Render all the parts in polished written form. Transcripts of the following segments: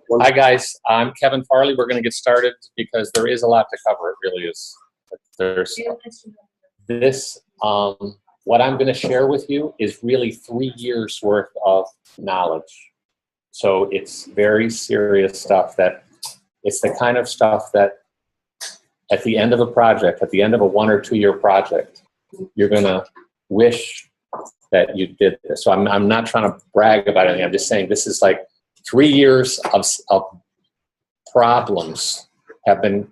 Hi guys, I'm Kevin Farley. We're going to get started because there is a lot to cover. It really is. There's this. What I'm going to share with you is really 3 years worth of knowledge. So it's very serious stuff. That it's the kind of stuff that at the end of a project, at the end of a 1 or 2 year project, you're going to wish that you did this. So I'm not trying to brag about anything. I'm just saying this is like 3 years of problems have been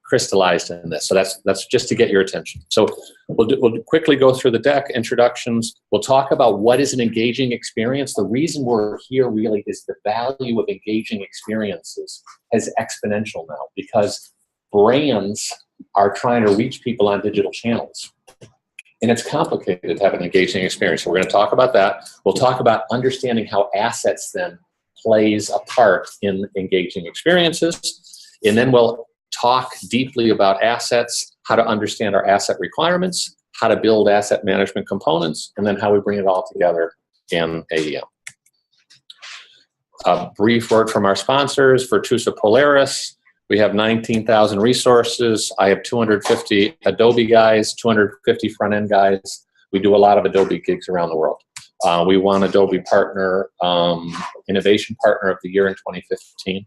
crystallized in this. So that's just to get your attention. So we'll quickly go through the deck, introductions. We'll talk about what is an engaging experience. The reason we're here really is the value of engaging experiences is exponential now because brands are trying to reach people on digital channels. And it's complicated to have an engaging experience. So we're going to talk about that. We'll talk about understanding how assets then plays a part in engaging experiences. And then we'll talk deeply about assets, how to understand our asset requirements, how to build asset management components, and then how we bring it all together in AEM. A brief word from our sponsors, Virtusa Polaris. We have 19,000 resources. I have 250 Adobe guys, 250 front-end guys. We do a lot of Adobe gigs around the world. We won Adobe Partner, Innovation Partner of the Year in 2015.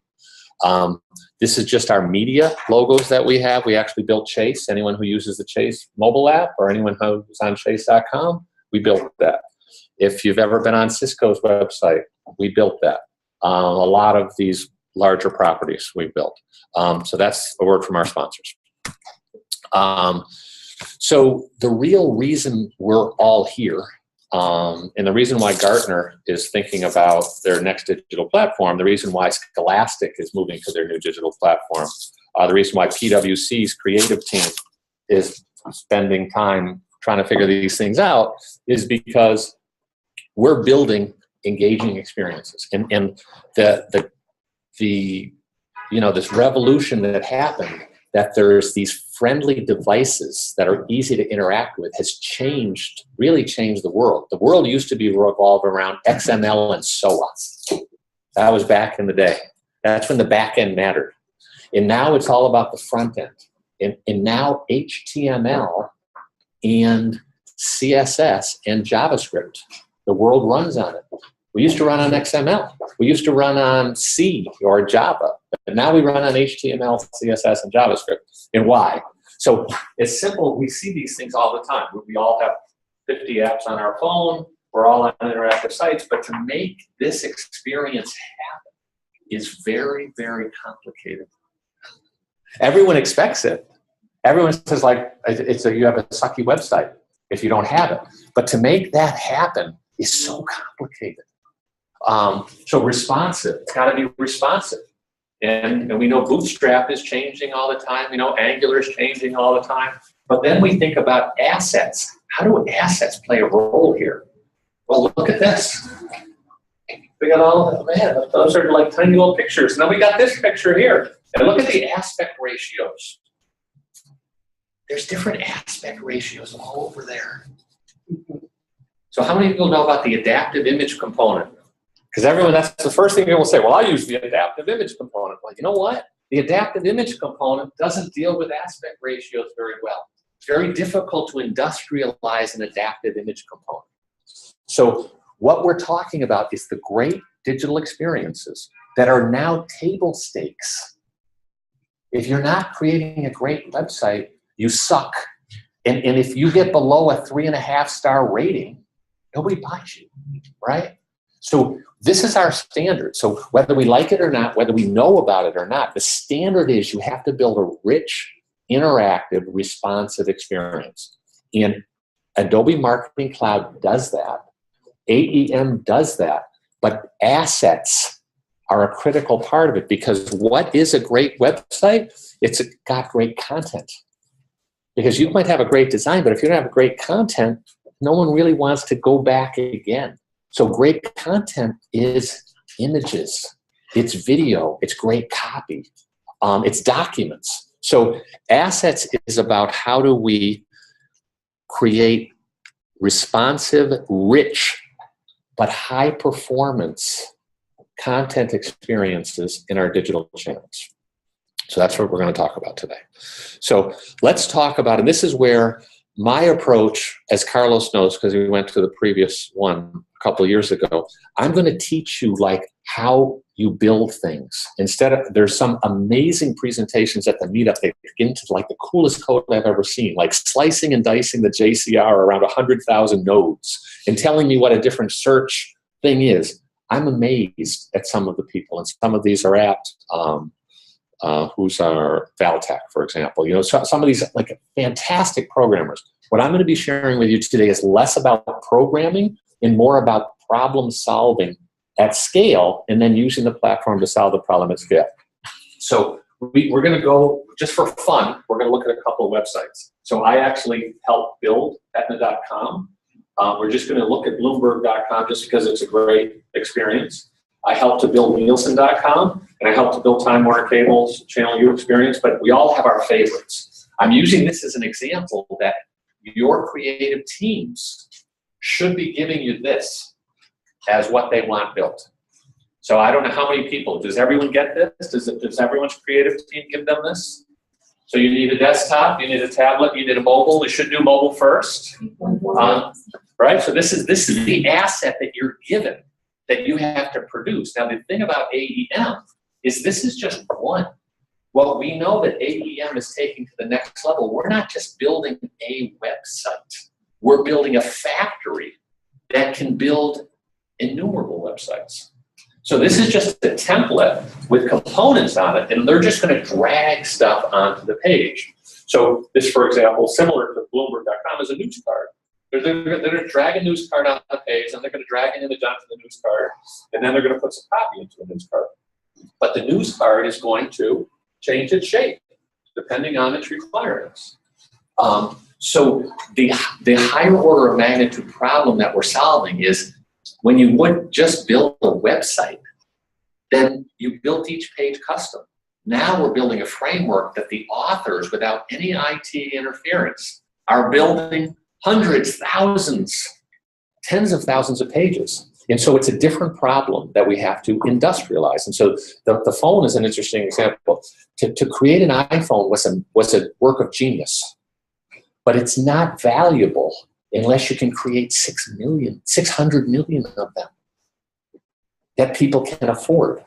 This is just our media logos that we have. We actually built Chase. Anyone who uses the Chase mobile app or anyone who's on chase.com, we built that. If you've ever been on Cisco's website, we built that. A lot of these larger properties we built. So that's a word from our sponsors. So the real reason we're all here, and the reason why Gartner is thinking about their next digital platform, the reason why Scholastic is moving to their new digital platform, the reason why PwC's creative team is spending time trying to figure these things out is because we're building engaging experiences. And this revolution that happened, that there's these friendly devices that are easy to interact with has really changed the world. The world used to be revolved around XML and SOA. That was back in the day. That's when the back end mattered. And now it's all about the front end. And now HTML and CSS and JavaScript, the world runs on it. We used to run on XML. We used to run on C or Java. And now we run on HTML, CSS, and JavaScript. And why? So it's simple. We see these things all the time. We all have 50 apps on our phone. We're all on interactive sites. But to make this experience happen is very, very complicated. Everyone expects it. Everyone says, like, you have a sucky website if you don't have it. But to make that happen is so complicated. So responsive. It's got to be responsive. And we know Bootstrap is changing all the time. We know Angular is changing all the time. But then we think about assets. How do assets play a role here? Well, look at this. We got those are like tiny little pictures. Now we got this picture here. And look at the aspect ratios. There's different aspect ratios all over there. So how many people know about the adaptive image component? Because that's the first thing people will say, well, I use the adaptive image component. Well, you know what? The adaptive image component doesn't deal with aspect ratios very well. It's very difficult to industrialize an adaptive image component. So what we're talking about is the great digital experiences that are now table stakes. If you're not creating a great website, you suck. And if you get below a 3.5-star rating, nobody buys you, right? So this is our standard. So whether we like it or not, whether we know about it or not, the standard is you have to build a rich, interactive, responsive experience. And Adobe Marketing Cloud does that. AEM does that. But assets are a critical part of it because what is a great website? It's got great content. Because you might have a great design, but if you don't have great content, no one really wants to go back again. So great content is images, it's video, it's great copy, it's documents. So assets is about how do we create responsive, rich, but high performance content experiences in our digital channels. So that's what we're going to talk about today. So let's talk about, and this is where my approach, as Carlos knows, because we went to the previous one a couple of years ago, I'm going to teach you like how you build things. Instead of, there's some amazing presentations at the meetup. They get into like the coolest code I've ever seen, like slicing and dicing the JCR around 100,000 nodes and telling me what a different search thing is. I'm amazed at some of the people, and some of these are at who's our Valtech, for example. You know, so, some of these like fantastic programmers. What I'm going to be sharing with you today is less about programming and more about problem solving at scale, and then using the platform to solve the problem at scale. So we're going to go, just for fun, we're going to look at a couple of websites. So I actually helped build Aetna.com. We're just going to look at Bloomberg.com just because it's a great experience. I helped to build Nielsen.com, and I helped to build Time Warner Cable's Channel U experience, but we all have our favorites. I'm using this as an example that your creative teams should be giving you this as what they want built. So I don't know how many people, does everyone get this? Does everyone's creative team give them this? So you need a desktop, you need a tablet, you need a mobile. We should do mobile first, right? So this is the asset that you're given, that you have to produce. Now the thing about AEM is this is just one. Well, we know that AEM is taking to the next level. We're not just building a website. We're building a factory that can build innumerable websites. So this is just a template with components on it, and they're just going to drag stuff onto the page. So this, for example, similar to Bloomberg.com, is a news card. They're going to drag a news card on the page, and they're going to drag an image onto the news card, and then they're going to put some copy into the news card. But the news card is going to change its shape depending on its requirements. So the higher order of magnitude problem that we're solving is, when you would just build a website, then you built each page custom. Now we're building a framework that the authors, without any IT interference, are building hundreds, thousands, tens of thousands of pages. And so it's a different problem that we have to industrialize. And so the phone is an interesting example. To create an iPhone was a work of genius, but it's not valuable unless you can create 600 million of them that people can afford.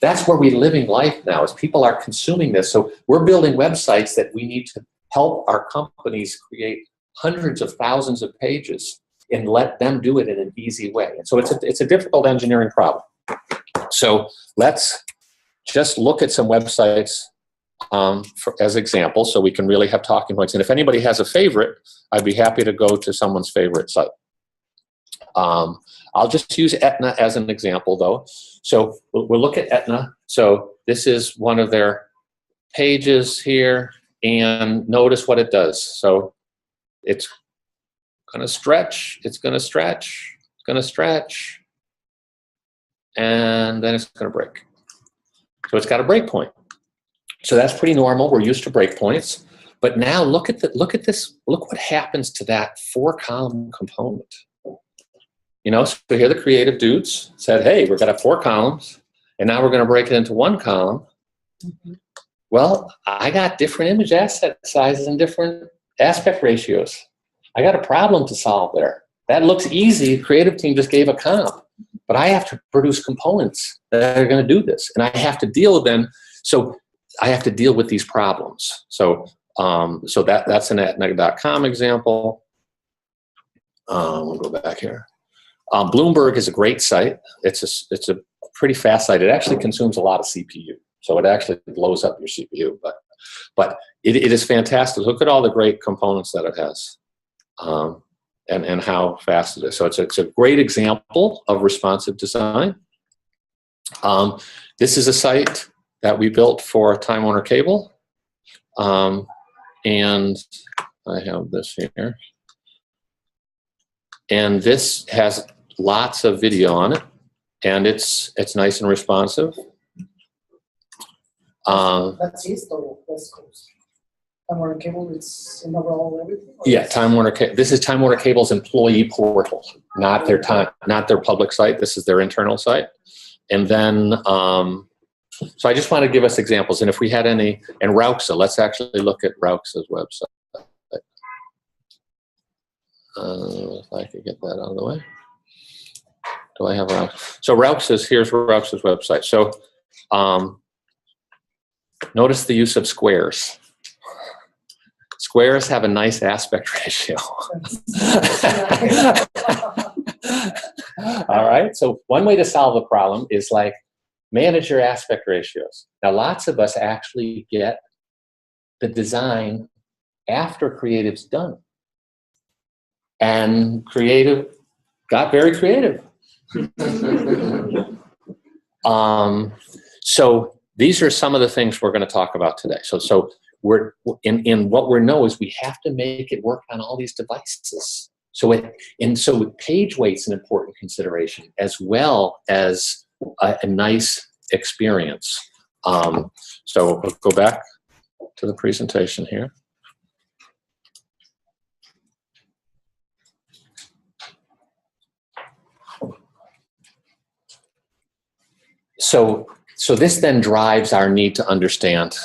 That's where we're living life now, is people are consuming this. So we're building websites that we need to help our companies create hundreds of thousands of pages and let them do it in an easy way. And so it's a difficult engineering problem. So let's just look at some websites as examples, so we can really have talking points. And if anybody has a favorite, I'd be happy to go to someone's favorite site. I'll just use Aetna as an example, though. So we'll look at Aetna. So this is one of their pages here, and notice what it does. So it's going to stretch, it's going to stretch, it's going to stretch, and then it's going to break. So it's got a break point. So that's pretty normal. We're used to breakpoints. But now look at this. Look what happens to that 4-column component. You know, so here the creative dudes said, hey, we're going to have 4 columns, and now we're going to break it into 1 column. Mm-hmm. Well, I got different image asset sizes and different aspect ratios. I got a problem to solve there. That looks easy. The creative team just gave a comp. But I have to produce components that are going to do this, and I have to deal with them. So I have to deal with these problems. So that's an Aetna.com example. We'll go back here. Bloomberg is a great site. It's a pretty fast site. It actually consumes a lot of CPU, so it actually blows up your CPU. But it is fantastic. Look at all the great components that it has, and how fast it is. So it's a great example of responsive design. This is a site that we built for Time Warner Cable, and I have this here, and this has lots of video on it, and it's nice and responsive. That's East or West Coast? Time Warner Cable, it's in overall everything? Yeah, Time Warner. This is Time Warner Cable's employee portal, not their public site. This is their internal site. And then, so I just want to give us examples. And if we had any, and Rauxa, let's actually look at Rauxa's website. If I could get that out of the way. Do I have Rauxa? So here's Rauxa's website. So notice the use of squares. Squares have a nice aspect ratio. All right, so one way to solve the problem is like manage your aspect ratios. Now, lots of us actually get the design after creative's done. And creative got very creative. So these are some of the things we're going to talk about today. So we're in what we know is we have to make it work on all these devices. So page weight's an important consideration as well as a nice experience. So we'll go back to the presentation here. So this then drives our need to understand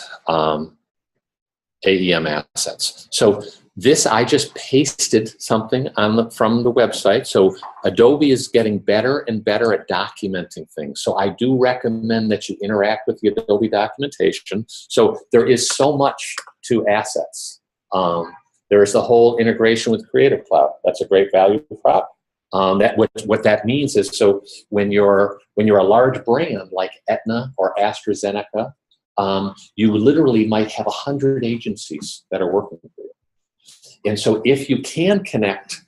AEM assets. So this, I just pasted something from the website. So Adobe is getting better and better at documenting things. So I do recommend that you interact with the Adobe documentation. So there is so much to assets. There is the whole integration with Creative Cloud. That's a great value prop. What that means is, so when you're a large brand like Aetna or AstraZeneca, you literally might have 100 agencies that are working for you. And so if you can connect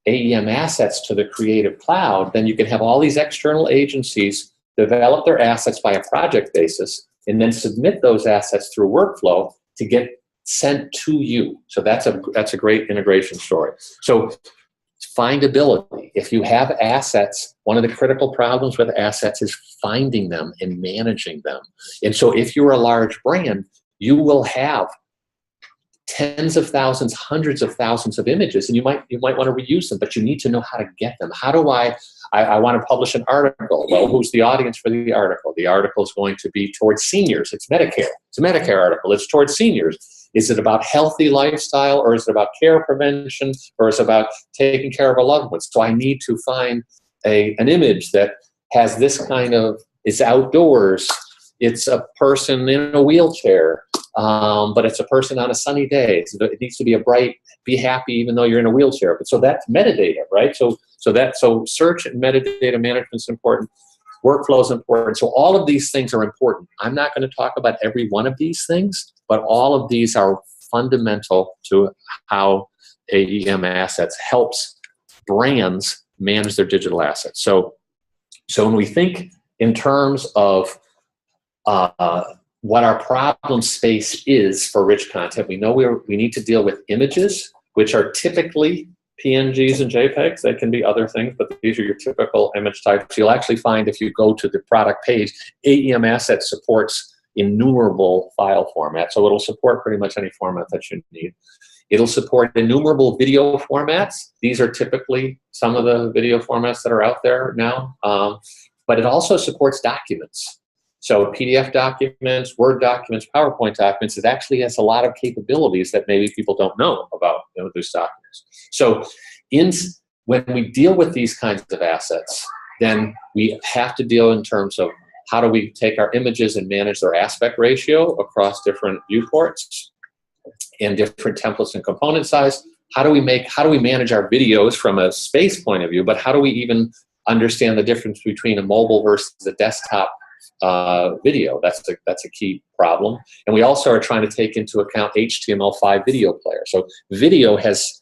AEM assets to the Creative Cloud, then you can have all these external agencies develop their assets by a project basis and then submit those assets through workflow to get sent to you. So that's a great integration story. So findability. If you have assets, one of the critical problems with assets is finding them and managing them. And so if you're a large brand, you will have tens of thousands, hundreds of thousands of images, and you might want to reuse them, but you need to know how to get them. How do I want to publish an article? Well, who's the audience for the article? The article is going to be towards seniors. It's Medicare. It's a Medicare article. It's towards seniors. Is it about healthy lifestyle, or is it about care prevention, or is it about taking care of a loved one? So I need to find an image that has this kind of, is outdoors. It's a person in a wheelchair, but it's a person on a sunny day. So it needs to be a bright, be happy even though you're in a wheelchair. But so that's metadata, right? So search and metadata management is important. Workflow is important. So all of these things are important. I'm not going to talk about every one of these things, but all of these are fundamental to how AEM Assets helps brands manage their digital assets. So when we think in terms of what our problem space is for rich content, we know we need to deal with images, which are typically PNGs and JPEGs. They can be other things, but these are your typical image types. You'll actually find if you go to the product page, AEM Assets supports innumerable file formats, so it'll support pretty much any format that you need. It'll support innumerable video formats. These are typically some of the video formats that are out there now, but it also supports documents. So PDF documents, Word documents, PowerPoint documents, it actually has a lot of capabilities that maybe people don't know about those documents. So when we deal with these kinds of assets, then we have to deal in terms of how do we take our images and manage their aspect ratio across different viewports and different templates and component size. How do we manage our videos from a space point of view, but how do we even understand the difference between a mobile versus a desktop video? That's a key problem. And we also are trying to take into account HTML5 video player. So video has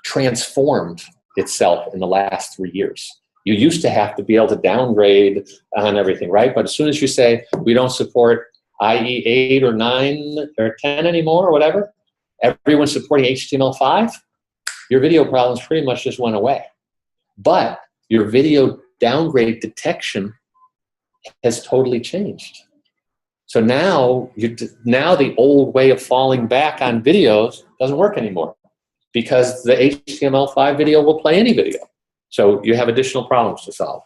transformed itself in the last 3 years. You used to have to be able to downgrade on everything, right? But as soon as you say we don't support IE 8 or 9 or 10 anymore or whatever, everyone's supporting HTML5, your video problems pretty much just went away. But your video downgrade detection has totally changed. So now the old way of falling back on videos doesn't work anymore because the HTML5 video will play any video. So you have additional problems to solve.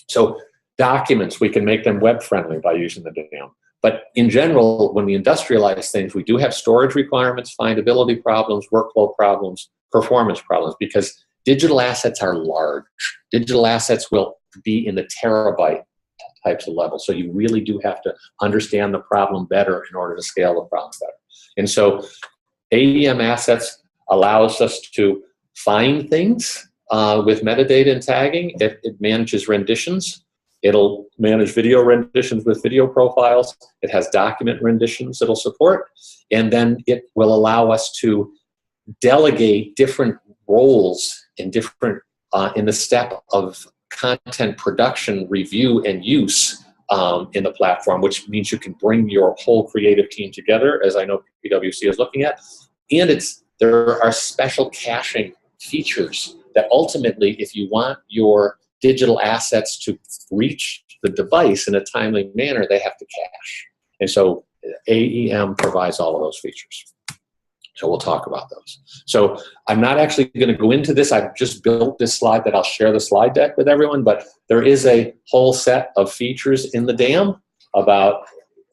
So Documents, we can make them web-friendly by using the DAM. But in general, when we industrialize things, we do have storage requirements, findability problems, workflow problems, performance problems, because digital assets are large. Digital assets will be in the terabyte types of levels. So you really do have to understand the problem better in order to scale the problem better. And so AEM Assets allows us to find things with metadata and tagging. It manages renditions. It'll manage video renditions with video profiles. It has document renditions it'll support. And then it will allow us to delegate different roles in different, in the step of content production, review, and use in the platform, which means you can bring your whole creative team together, as I know PwC is looking at. And there are special caching features that ultimately, if you want your digital assets to reach the device in a timely manner, they have to cache. And so AEM provides all of those features. So we'll talk about those. So I'm not actually going to go into this. I've just built this slide that I'll share the slide deck with everyone, but there is a whole set of features in the DAM about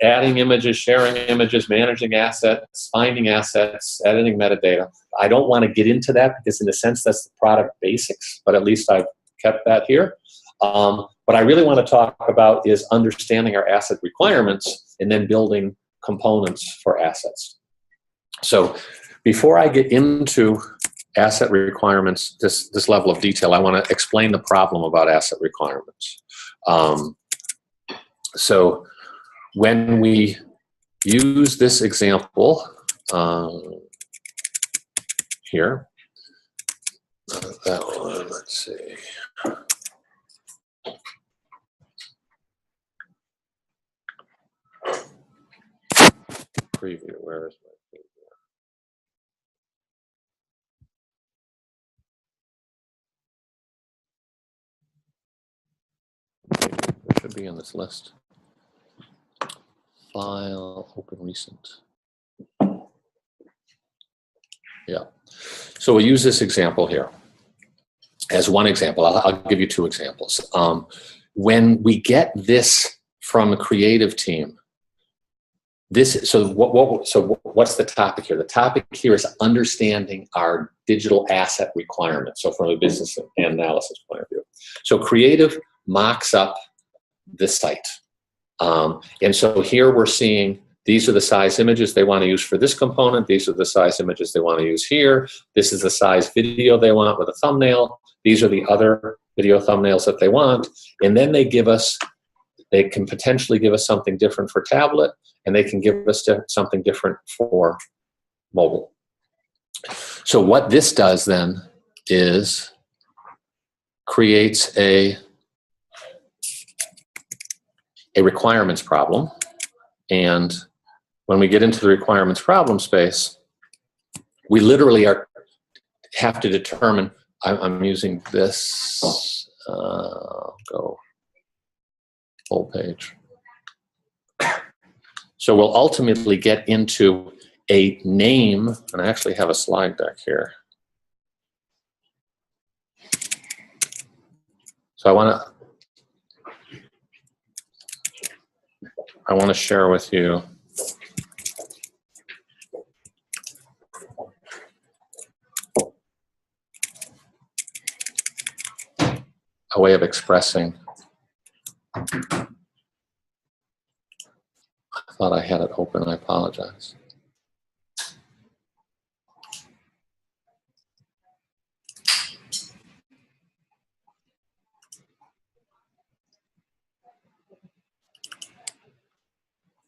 adding images, sharing images, managing assets, finding assets, editing metadata. I don't want to get into that because in a sense that's the product basics, but at least I've kept that here. What I really want to talk about is understanding our asset requirements and then building components for assets. So before I get into asset requirements, this level of detail, I want to explain the problem about asset requirements. So when we use this example here, that one, let's see. Preview, where is my preview? It should be on this list. File, open recent. Yeah. So we'll use this example here as one example. I'll give you two examples. When we get this from a creative team, so what's the topic here? The topic here is understanding our digital asset requirements. So from a business analysis point of view. So creative mocks up the site. And so here we're seeing these are the size images they want to use for this component. These are the size images they want to use here. This is the size video they want with a thumbnail. These are the other video thumbnails that they want. And then they can potentially give us something different for tablet, and they can give us something different for mobile. So what this does then is creates a requirements problem. And when we get into the requirements problem space, we literally have to determine, I'm using this, go full page. So we'll ultimately get into a name, and I actually have a slide deck here. So I want to share with you a way of expressing. I thought I had it open. I apologize.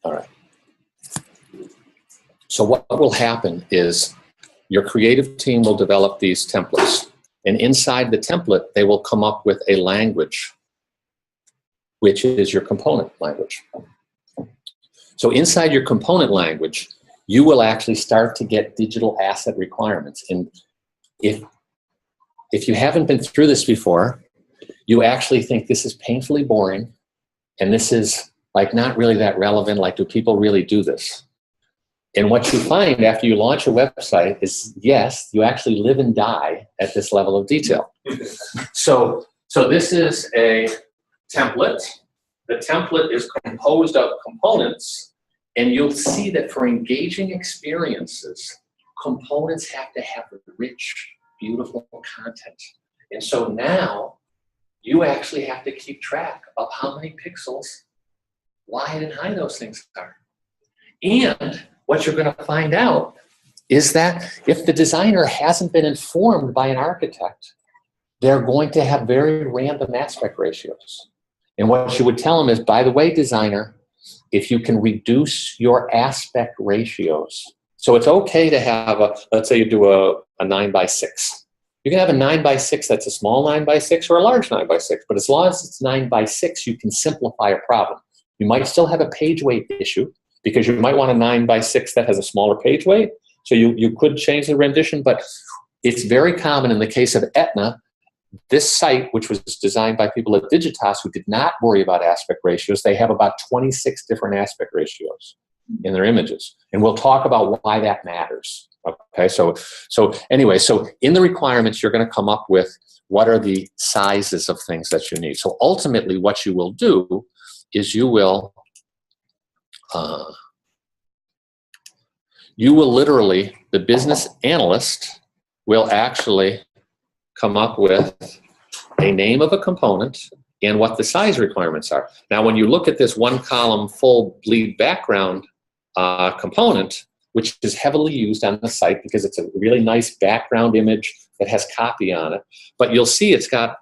All right. So what will happen is your creative team will develop these templates. And inside the template, they will come up with a language, which is your component language. So inside your component language, you will actually start to get digital asset requirements. And if you haven't been through this before, you actually think this is painfully boring, and this is like not really that relevant, like do people really do this? And what you find after you launch a website is, yes, you actually live and die at this level of detail. So this is a template the template is composed of components, and you'll see that for engaging experiences, components have to have rich, beautiful content. And so now you actually have to keep track of how many pixels wide and high those things are. And what you're going to find out is that if the designer hasn't been informed by an architect, they're going to have very random aspect ratios. And what you would tell them is, by the way, designer, if you can reduce your aspect ratios, so it's okay to have a, let's say you do a 9:6. You can have a 9:6 that's a small 9:6 or a large 9:6, but as long as it's 9:6, you can simplify a problem. You might still have a page weight issue because you might want a 9:6 that has a smaller page weight, so you could change the rendition, but it's very common in the case of Aetna. This site, which was designed by people at Digitas who did not worry about aspect ratios, they have about 26 different aspect ratios in their images. And we'll talk about why that matters. Okay, so anyway, so in the requirements, you're going to come up with what are the sizes of things that you need. So ultimately, what you will do is you will literally, the business analyst will actually come up with a name of a component and what the size requirements are. Now, when you look at this one column full bleed background component, which is heavily used on the site because it's a really nice background image that has copy on it, but you'll see it's got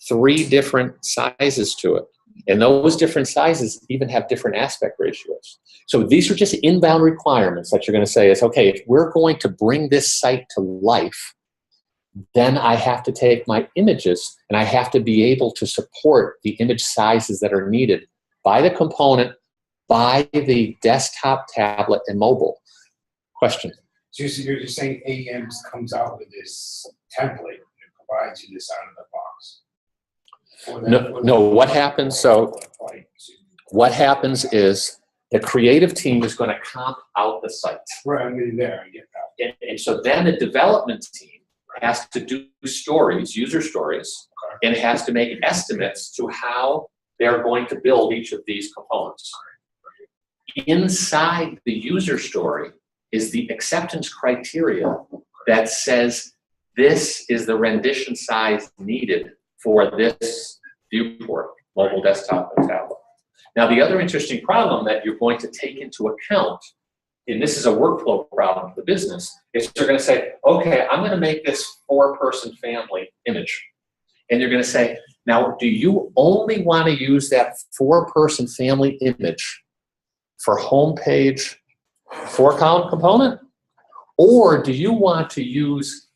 3 different sizes to it. And those different sizes even have different aspect ratios. So these are just inbound requirements that you're going to say is, okay, if we're going to bring this site to life, then I have to take my images and I have to be able to support the image sizes that are needed by the component, by the desktop, tablet, and mobile. Question? So you're saying AEM comes out with this template and provides you this out of the box? No, what happens, so what happens is the creative team is going to comp out the site. Right, I mean, there, I get that. And so then the development team has to do stories, user stories, and has to make estimates to how they're going to build each of these components. Inside the user story is the acceptance criteria that says this is the rendition size needed for this viewport, mobile, desktop, and tablet. Now, the other interesting problem that you're going to take into account, and this is a workflow problem for the business, is you're going to say, okay, I'm going to make this 4-person family image. And you're going to say, now, do you only want to use that 4-person family image for homepage 4-column component? Or do you want to use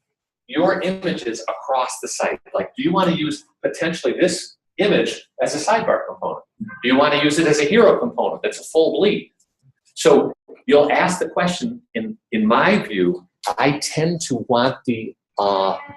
your images across the site? Like, do you want to use potentially this image as a sidebar component? Do you want to use it as a hero component that's a full bleed? So you'll ask the question, in my view, I tend to want the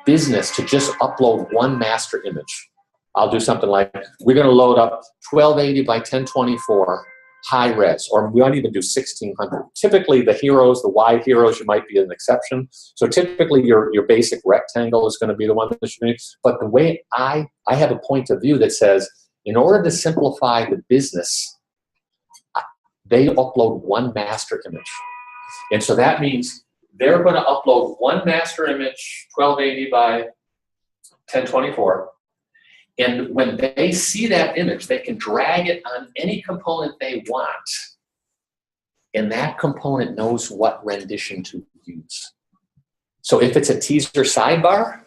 business to just upload one master image. I'll do something like, we're going to load up 1280 by 1024 high res, or we might even do 1600. Typically the heroes, the wide heroes, you might be an exception. So typically your basic rectangle is going to be the one that you need. But the way I have a point of view that says, in order to simplify the business, they upload one master image. And so that means they're going to upload one master image, 1280 by 1024. And when they see that image, they can drag it on any component they want. And that component knows what rendition to use. So if it's a teaser sidebar,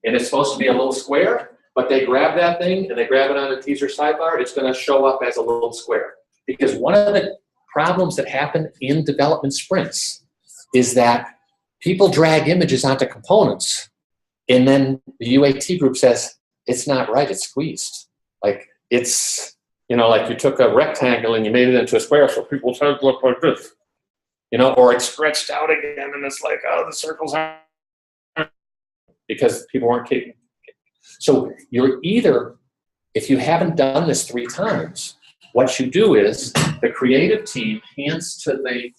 and it's supposed to be a little square, but they grab that thing and they grab it on a teaser sidebar, it's going to show up as a little square. Because one of the problems that happen in development sprints is that people drag images onto components, and then the UAT group says, it's not right, it's squeezed. Like, it's, like you took a rectangle and you made it into a square, so people's heads look like this. Or it's stretched out again and it's like, oh, the circles aren't, because people weren't keeping. So you're either, if you haven't done this 3 times, what you do is the creative team hands to the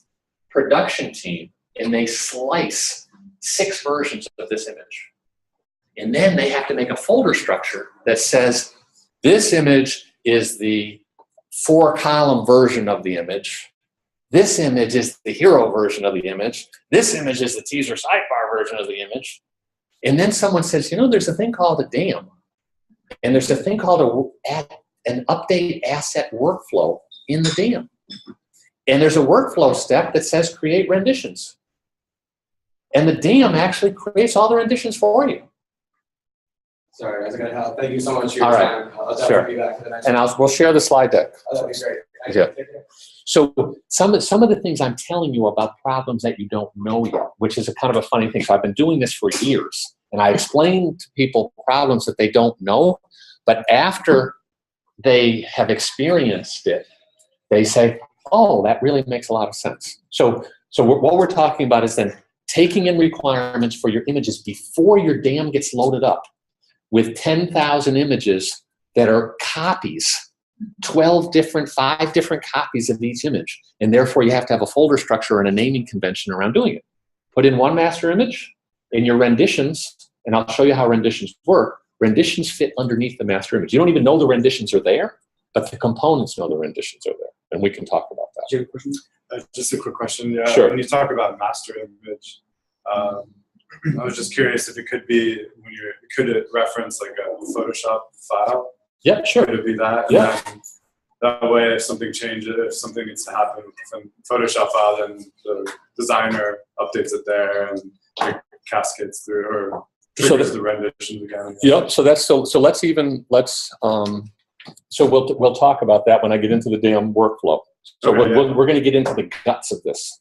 production team and they slice 6 versions of this image. And then they have to make a folder structure that says, this image is the 4-column version of the image. This image is the hero version of the image. This image is the teaser sidebar version of the image. And then someone says, you know, there's a thing called a DAM. And there's a thing called an update asset workflow in the DAM. And there's a workflow step that says create renditions. And the DAM actually creates all the renditions for you. Sorry, guys, I got help. Thank you so much for your All right. time. I'll definitely be back for the next And one. we'll share the slide deck. Oh, that'd be great. Thank Yeah. you. Take care. So some of the things I'm telling you about problems that you don't know yet, which is a kind of a funny thing. So I've been doing this for years, and I explain to people problems that they don't know, but after they have experienced it, they say, oh, that really makes a lot of sense. So what we're talking about is then taking in requirements for your images before your DAM gets loaded up with 10,000 images that are copies, 5 different copies of each image. And therefore you have to have a folder structure and a naming convention around doing it. Put in one master image in your renditions, and I'll show you how renditions work. Renditions fit underneath the master image. You don't even know the renditions are there, but the components know the renditions are there. And we can talk about that. Do you have a question? Just a quick question. Yeah, Sure. when you talk about master image, I was just curious if it could be could it reference like a Photoshop file? Yeah, sure. Could it be that? Yeah. And then that way, if something changes, if something needs to happen with a Photoshop file, then the designer updates it there and it cascades through or triggers the renditions again. Yep. So we'll talk about that when I get into the DAM workflow. So Okay, we're going to get into the guts of this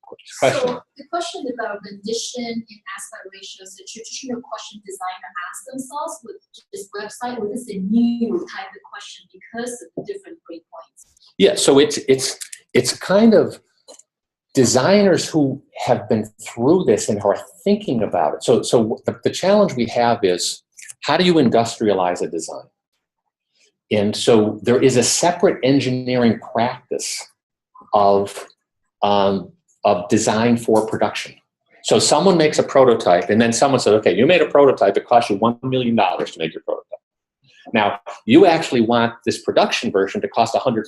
question. So the question about rendition in aspect ratios, the traditional question designer asks themselves with this website, or is a new type of question because of the different breakpoints? Yeah. So it's kind of designers who have been through this and who are thinking about it. So the challenge we have is, how do you industrialize a design? And so there is a separate engineering practice of design for production. So someone makes a prototype, and then someone says, okay, you made a prototype, it cost you $1 million to make your prototype. Now, you actually want this production version to cost $150.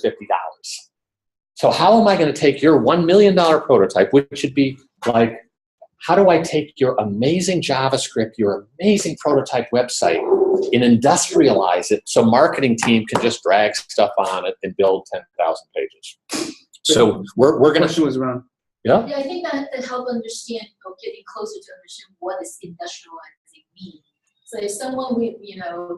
So how am I going to take your $1 million prototype, which should be like, how do I take your amazing JavaScript, your amazing prototype website, and industrialize it so marketing team can just drag stuff on it and build 10,000 pages? So we're going to... Question was around. Yeah. Yeah, I think that help understand or getting closer to understand what does industrializing mean. So if someone with, a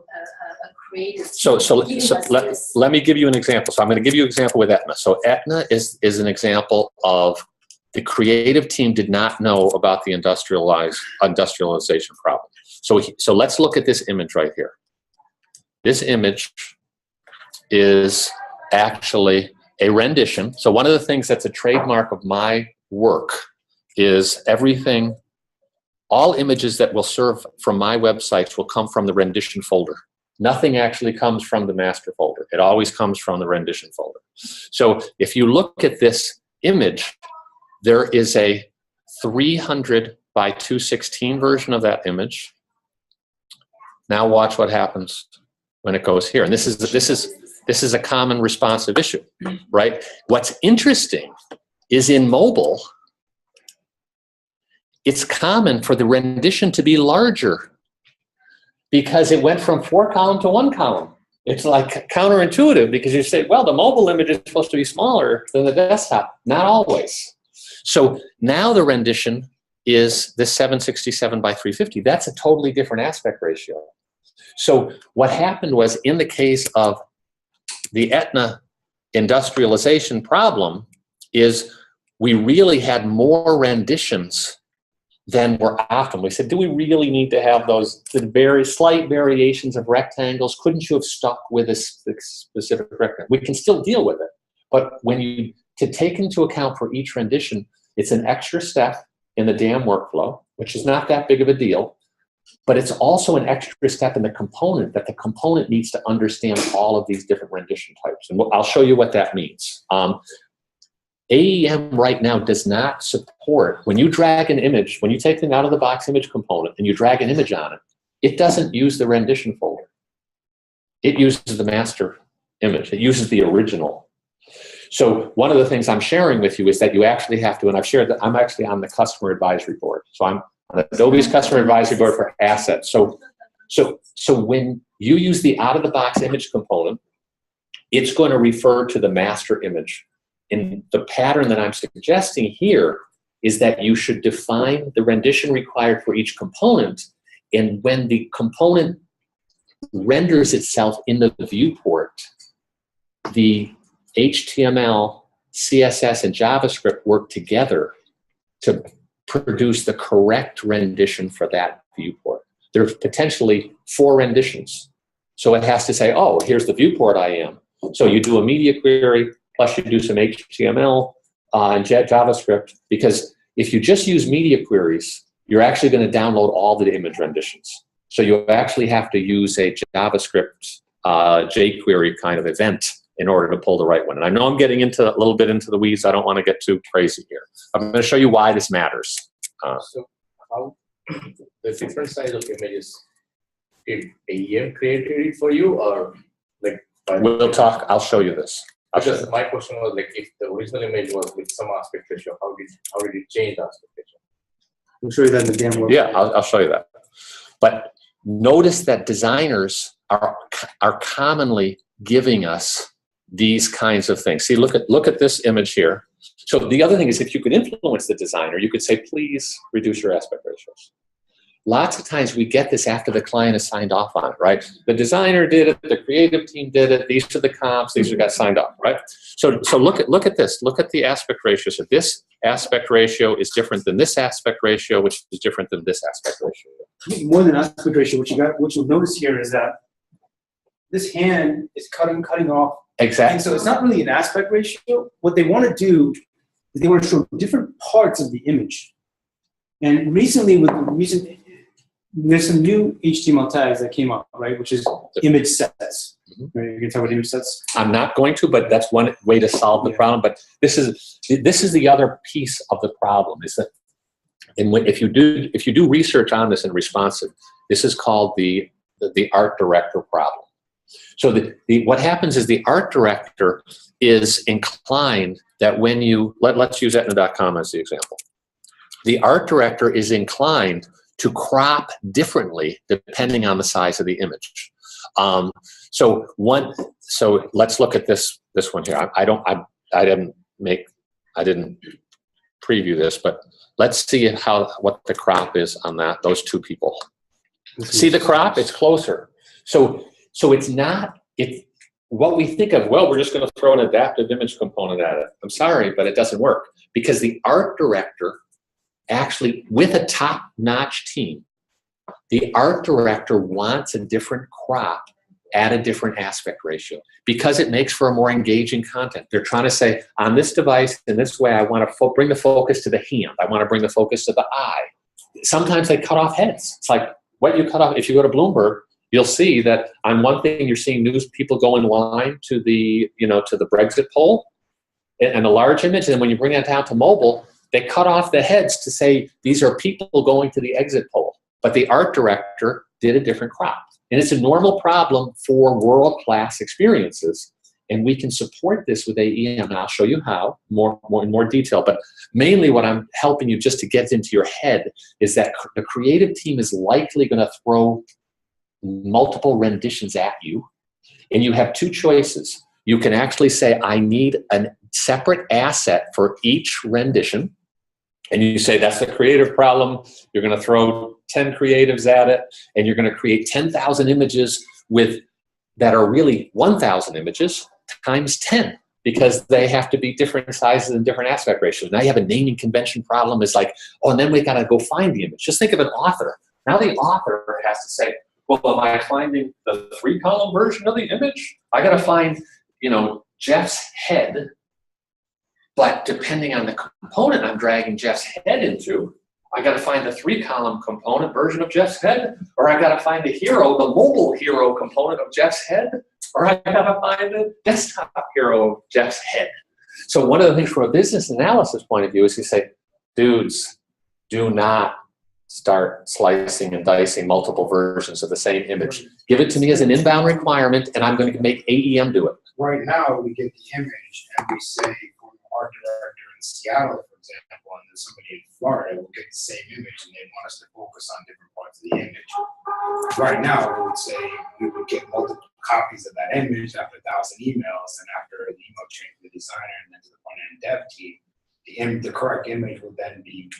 creative So giving us this. let me give you an example. So I'm going to give you an example with Aetna. So Aetna is an example of the creative team did not know about the industrialization problem. So let's look at this image right here. This image is actually a rendition. So one of the things that's a trademark of my work is everything, all images that will serve from my websites will come from the rendition folder. Nothing actually comes from the master folder. It always comes from the rendition folder. So if you look at this image, there is a 300 by 216 version of that image. Now watch what happens when it goes here. And this is a common responsive issue, right? What's interesting is in mobile, it's common for the rendition to be larger because it went from 4-column to 1-column. It's like counterintuitive because you say, well, the mobile image is supposed to be smaller than the desktop. Not always. So now the rendition is the 767 by 350. That's a totally different aspect ratio. So what happened was, in the case of the Aetna industrialization problem, is we really had more renditions than were optimal. We said, do we really need to have those very slight variations of rectangles? Couldn't you have stuck with a specific rectangle? We can still deal with it. But to take into account for each rendition, it's an extra step in the DAM workflow, which is not that big of a deal. But it's also an extra step in the component, that the component needs to understand all of these different rendition types. And I'll show you what that means. AEM right now does not support, when you drag an image, when you take an out-of-the-box image component and you drag an image on it, it doesn't use the rendition folder. It uses the master image. It uses the original. So one of the things I'm sharing with you is that you actually have to, and I've shared that I'm actually on the Customer Advisory Board. So I'm on Adobe's Customer Advisory Board for Assets. So when you use the out-of-the-box image component, it's going to refer to the master image. And the pattern that I'm suggesting here is that you should define the rendition required for each component, and when the component renders itself into the viewport, the HTML, CSS, and JavaScript work together to produce the correct rendition for that viewport. There's potentially 4 renditions. So it has to say, oh, here's the viewport I am. So you do a media query, plus you do some HTML and JavaScript, because if you just use media queries, you're actually going to download all the image renditions. So you actually have to use a JavaScript jQuery kind of event in order to pull the right one. And I know I'm getting into a little bit into the weeds. I don't want to get too crazy here. I'm going to show you why this matters. So how the different size of images, did AEM created it for you, or like? We'll talk. I'll show you this. Because my question was like, if the original image was with some aspect ratio, how did it change the aspect ratio? We'll show you that in the demo. Yeah, I'll show you that. But notice that designers are commonly giving us these kinds of things. See, look at this image here. So the other thing is, if you could influence the designer, you could say, please reduce your aspect ratios. Lots of times we get this after the client has signed off on it, right? The designer did it, the creative team did it, these are the comps, these are got signed off, right? So look at this, look at the aspect ratio. So this aspect ratio is different than this aspect ratio, which is different than this aspect ratio. More than aspect ratio, what you'll notice here is that this hand is cutting off. Exactly. And so it's not really an aspect ratio. What they want to do is they want to show different parts of the image. And recently, there's some new HTML tags that came up, right? Which is image sets. Right? You can talk about image sets. I'm not going to, but that's one way to solve the problem. But this is the other piece of the problem, is that, and if you do research on this in responsive, this is called the art director problem. So what happens is the art director is inclined that when you let's use Etna.com as the example. The art director is inclined to crop differently depending on the size of the image. So let's look at this one here. I didn't preview this, but let's see what the crop is on those two people. See the crop? It's closer. So it's not what we think of. Well, we're just going to throw an adaptive image component at it. I'm sorry, but it doesn't work, because the art director, actually, with a top-notch team, the art director wants a different crop at a different aspect ratio, because it makes for a more engaging content. They're trying to say, on this device, in this way, I want to bring the focus to the hand. I want to bring the focus to the eye. Sometimes they cut off heads. It's like what you cut off. If you go to Bloomberg, you'll see that on one thing, you're seeing news people go in line to the Brexit poll and a large image, and when you bring that down to mobile, they cut off the heads to say these are people going to the exit poll. But the art director did a different crop. And it's a normal problem for world-class experiences. And we can support this with AEM. And I'll show you how in more detail. But mainly what I'm helping you just to get into your head is that the creative team is likely going to throw multiple renditions at you. And you have two choices. You can actually say, I need a separate asset for each rendition. And you say, that's the creative problem. You're going to throw 10 creatives at it, and you're going to create 10,000 images that are really 1,000 images times 10, because they have to be different sizes and different aspect ratios. Now you have a naming convention problem. It's like, oh, and then we got to go find the image. Just think of an author. Now the author has to say, well, am I finding the 3-column version of the image? I got to find, Jeff's head. But depending on the component I'm dragging Jeff's head into, I got to find the 3-column component version of Jeff's head, or I got to find the mobile hero component of Jeff's head, or I got to find the desktop hero of Jeff's head. So one of the things from a business analysis point of view is you say, dudes, do not start slicing and dicing multiple versions of the same image. Give it to me as an inbound requirement, and I'm going to make AEM do it. Right now, we get the image and we say for an art director in Seattle, for example, and then somebody in Florida will get the same image and they want us to focus on different parts of the image. Right now, we would say we would get multiple copies of that image after 1,000 emails, and after the email chain to the designer and then to the front-end dev team, the correct image would then be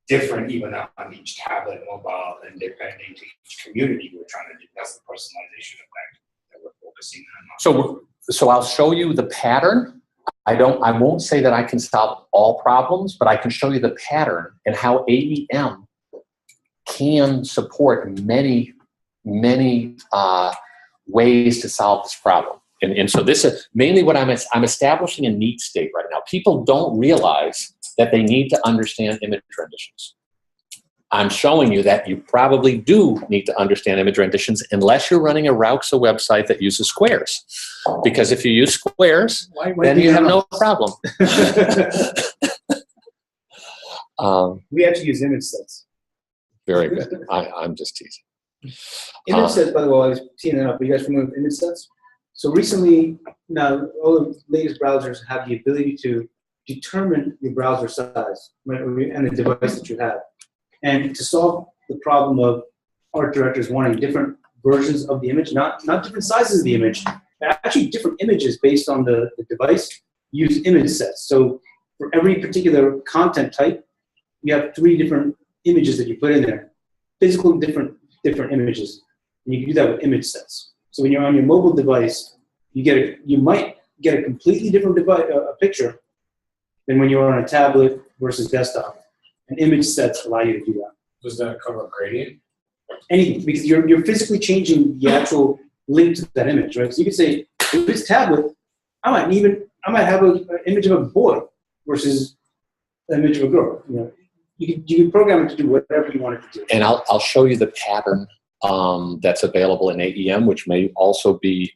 different even on each tablet, mobile, and depending to each community we're trying to do. That's the personalization effect that we're focusing on. So I'll show you the pattern. I won't say that I can solve all problems, but I can show you the pattern and how AEM can support many ways to solve this problem. And so this is mainly what I'm establishing a need state right now. People don't realize that they need to understand image renditions. I'm showing you that you probably do need to understand image renditions unless you're running a Rauxa website that uses squares. Because if you use squares, then you have no problem. We actually use image sets. Very good. I'm just teasing. Image sets, by the way, I was teeing that up. Are you guys familiar with image sets? So recently, now all the latest browsers have the ability to determine your browser size, right, and the device that you have. And to solve the problem of art directors wanting different versions of the image, not different sizes of the image, but actually different images based on the device, use image sets. So for every particular content type, you have 3 different images that you put in there, physical different images. And you can do that with image sets. So when you're on your mobile device, you might get a completely different picture than when you're on a tablet versus desktop. And image sets allow you to do that. Does that cover gradient? Anything, because you're physically changing the actual link to that image, right? So you could say, with this tablet, I might have an image of a boy versus an image of a girl. You know, you can program it to do whatever you want it to do. And I'll show you the pattern that's available in AEM, which may also be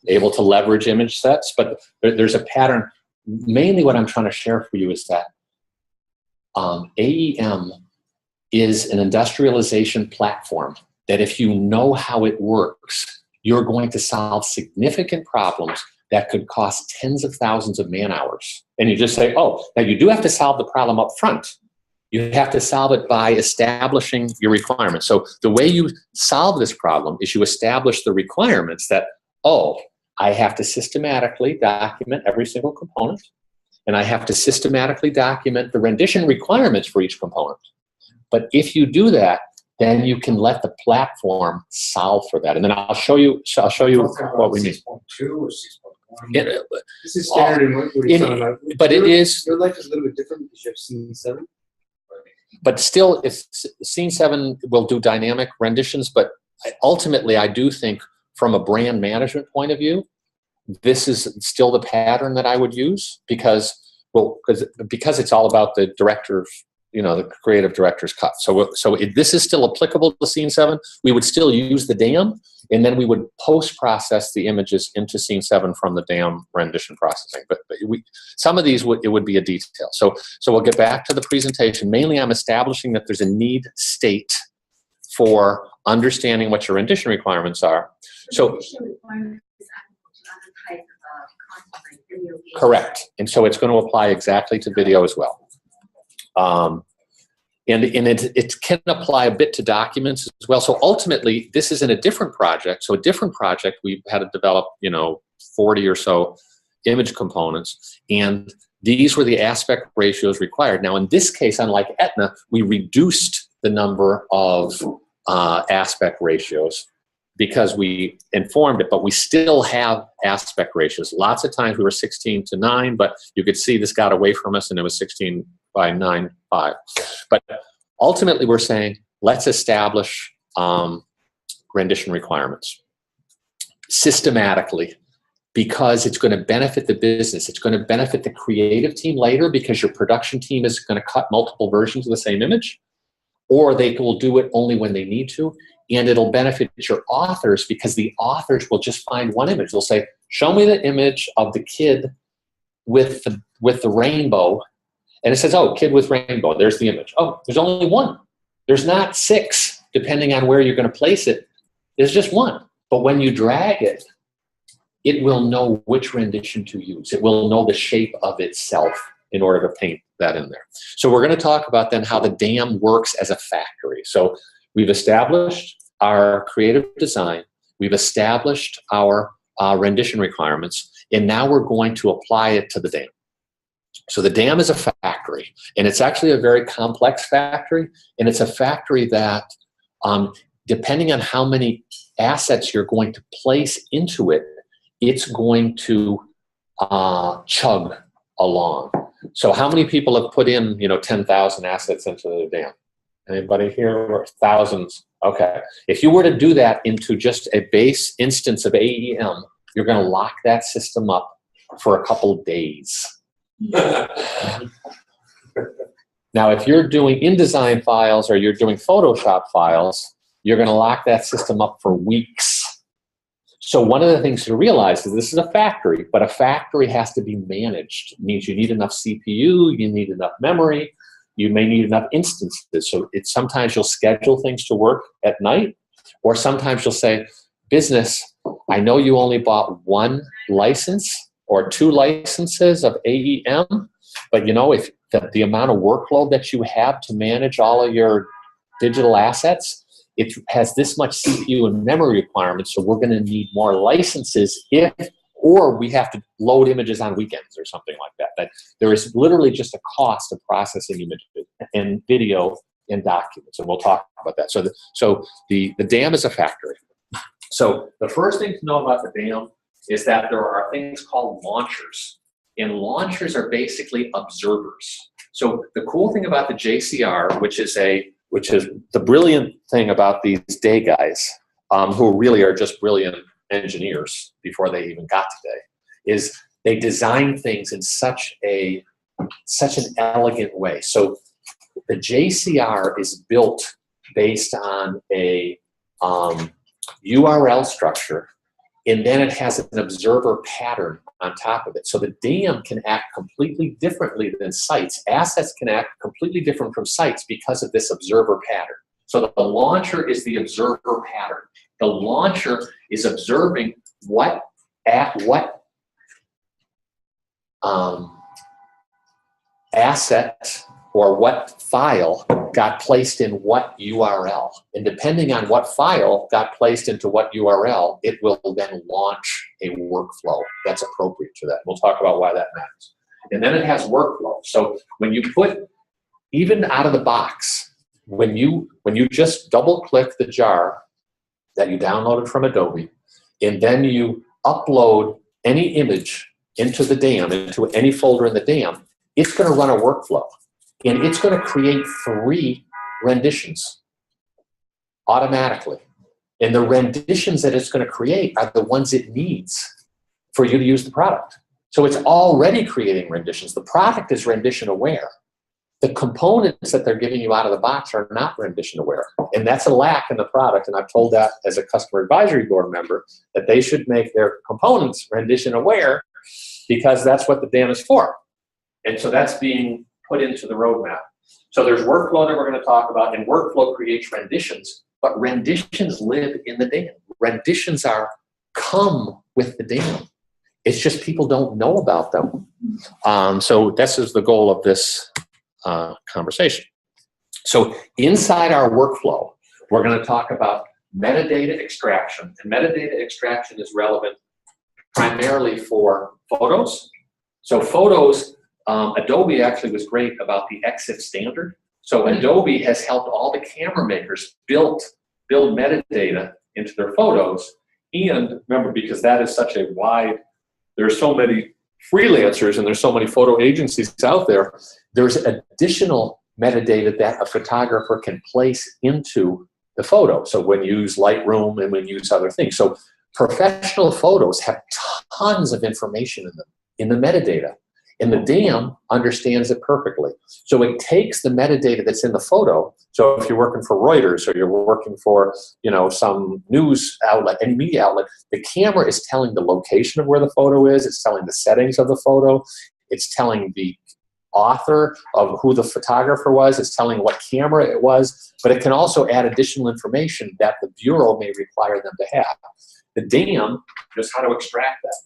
able to leverage image sets, but there's a pattern. Mainly what I'm trying to share for you is that AEM is an industrialization platform that if you know how it works, you're going to solve significant problems that could cost tens of thousands of man hours. And you just say, oh, now you do have to solve the problem up front. You have to solve it by establishing your requirements. So the way you solve this problem is you establish the requirements that, oh, I have to systematically document every single component, and I have to systematically document the rendition requirements for each component. But if you do that, then you can let the platform solve for that. And then I'll show you what we mean. 6.2 or 6.1? This is standard in what you're talking about. But it is. Your life is a little bit different because you have Scene 7. But still, if Scene 7 will do dynamic renditions, but ultimately I do think from a brand management point of view, this is still the pattern that I would use because it's all about the director's, the creative director's cut. So this is still applicable to Scene 7. We would still use the DAM, and then we would post-process the images into Scene 7 from the DAM rendition processing. But some of these it would be a detail. So we'll get back to the presentation. Mainly, I'm establishing that there's a need state for understanding what your rendition requirements are. So rendition requirement is applicable to other type of content like video games. Correct, and so it's going to apply exactly to video as well. And it can apply a bit to documents as well. So ultimately, this is in a different project. So a different project, we've had to develop, 40 or so image components, and these were the aspect ratios required. Now, in this case, unlike Aetna, we reduced the number of aspect ratios because we informed it, but we still have aspect ratios. Lots of times we were 16:9, but you could see this got away from us and it was 16:9:5. But ultimately we're saying, let's establish rendition requirements systematically because it's going to benefit the business. It's going to benefit the creative team later because your production team is going to cut multiple versions of the same image, or they will do it only when they need to. And it'll benefit your authors because the authors will just find one image. They'll say, show me the image of the kid with the rainbow. And it says, oh, kid with rainbow, there's the image. Oh, there's only one. There's not 6, depending on where you're going to place it. There's just 1. But when you drag it, it will know which rendition to use. It will know the shape of itself in order to paint that in there. So we're going to talk about then how the DAM works as a factory. So we've established our creative design. We've established our rendition requirements. And now we're going to apply it to the DAM. So the DAM is a factory. And it's actually a very complex factory. And it's a factory that, depending on how many assets you're going to place into it, it's going to chug along. So how many people have put in, 10,000 assets into the DAM? Anybody here? Or thousands? Okay. If you were to do that into just a base instance of AEM, you're going to lock that system up for a couple of days. Now, if you're doing InDesign files or you're doing Photoshop files, you're going to lock that system up for weeks. So one of the things to realize is this is a factory, but a factory has to be managed. It means you need enough CPU, you need enough memory, you may need enough instances. So sometimes you'll schedule things to work at night, or sometimes you'll say, business, I know you only bought 1 license or 2 licenses of AEM, but if the amount of workload that you have to manage all of your digital assets, it has this much CPU and memory requirements, so we're going to need more licenses or we have to load images on weekends or something like that. That there is literally just a cost of processing images and video and documents, and we'll talk about that. So the DAM is a factory. So the first thing to know about the DAM is that there are things called launchers, and launchers are basically observers. So the cool thing about the JCR, which is the brilliant thing about these day guys, who really are just brilliant engineers before they even got today, is they design things in such an elegant way. So the JCR is built based on a URL structure, and then it has an observer pattern on top of it. So the DAM can act completely differently than sites. Assets can act completely different from sites because of this observer pattern. So the launcher is the observer pattern. The launcher is observing what asset or what file got placed in what URL. And depending on what file got placed into what URL, it will then launch a workflow that's appropriate to that. We'll talk about why that matters. And then it has workflow. So when you put, even out of the box, when you just double click the jar that you downloaded from Adobe, and then you upload any image into the DAM, into any folder in the DAM, it's going to run a workflow. And it's going to create 3 renditions automatically. And the renditions that it's going to create are the ones it needs for you to use the product. So it's already creating renditions. The product is rendition aware. The components that they're giving you out of the box are not rendition aware. And that's a lack in the product. And I've told that as a customer advisory board member, that they should make their components rendition aware, because that's what the DAM is for. And so that's being put into the roadmap. So there's workflow that we're going to talk about, and workflow creates renditions, but renditions live in the DAM. Renditions come with the DAM. It's just people don't know about them. So this is the goal of this conversation. So inside our workflow, we're going to talk about metadata extraction. And metadata extraction is relevant primarily for photos. So photos, Adobe actually was great about the EXIF standard. So Adobe has helped all the camera makers build metadata into their photos. And remember, because that is such a wide, there's so many freelancers and there's so many photo agencies out there, there's additional metadata that a photographer can place into the photo. So when you use Lightroom and when you use other things. So professional photos have tons of information in them, in the metadata. And the DAM understands it perfectly. So it takes the metadata that's in the photo. So if you're working for Reuters or you're working for, some news outlet, any media outlet, the camera is telling the location of where the photo is. It's telling the settings of the photo. It's telling author of who the photographer was. It's telling what camera it was, but it can also add additional information that the bureau may require them to have. The DAM knows how to extract that.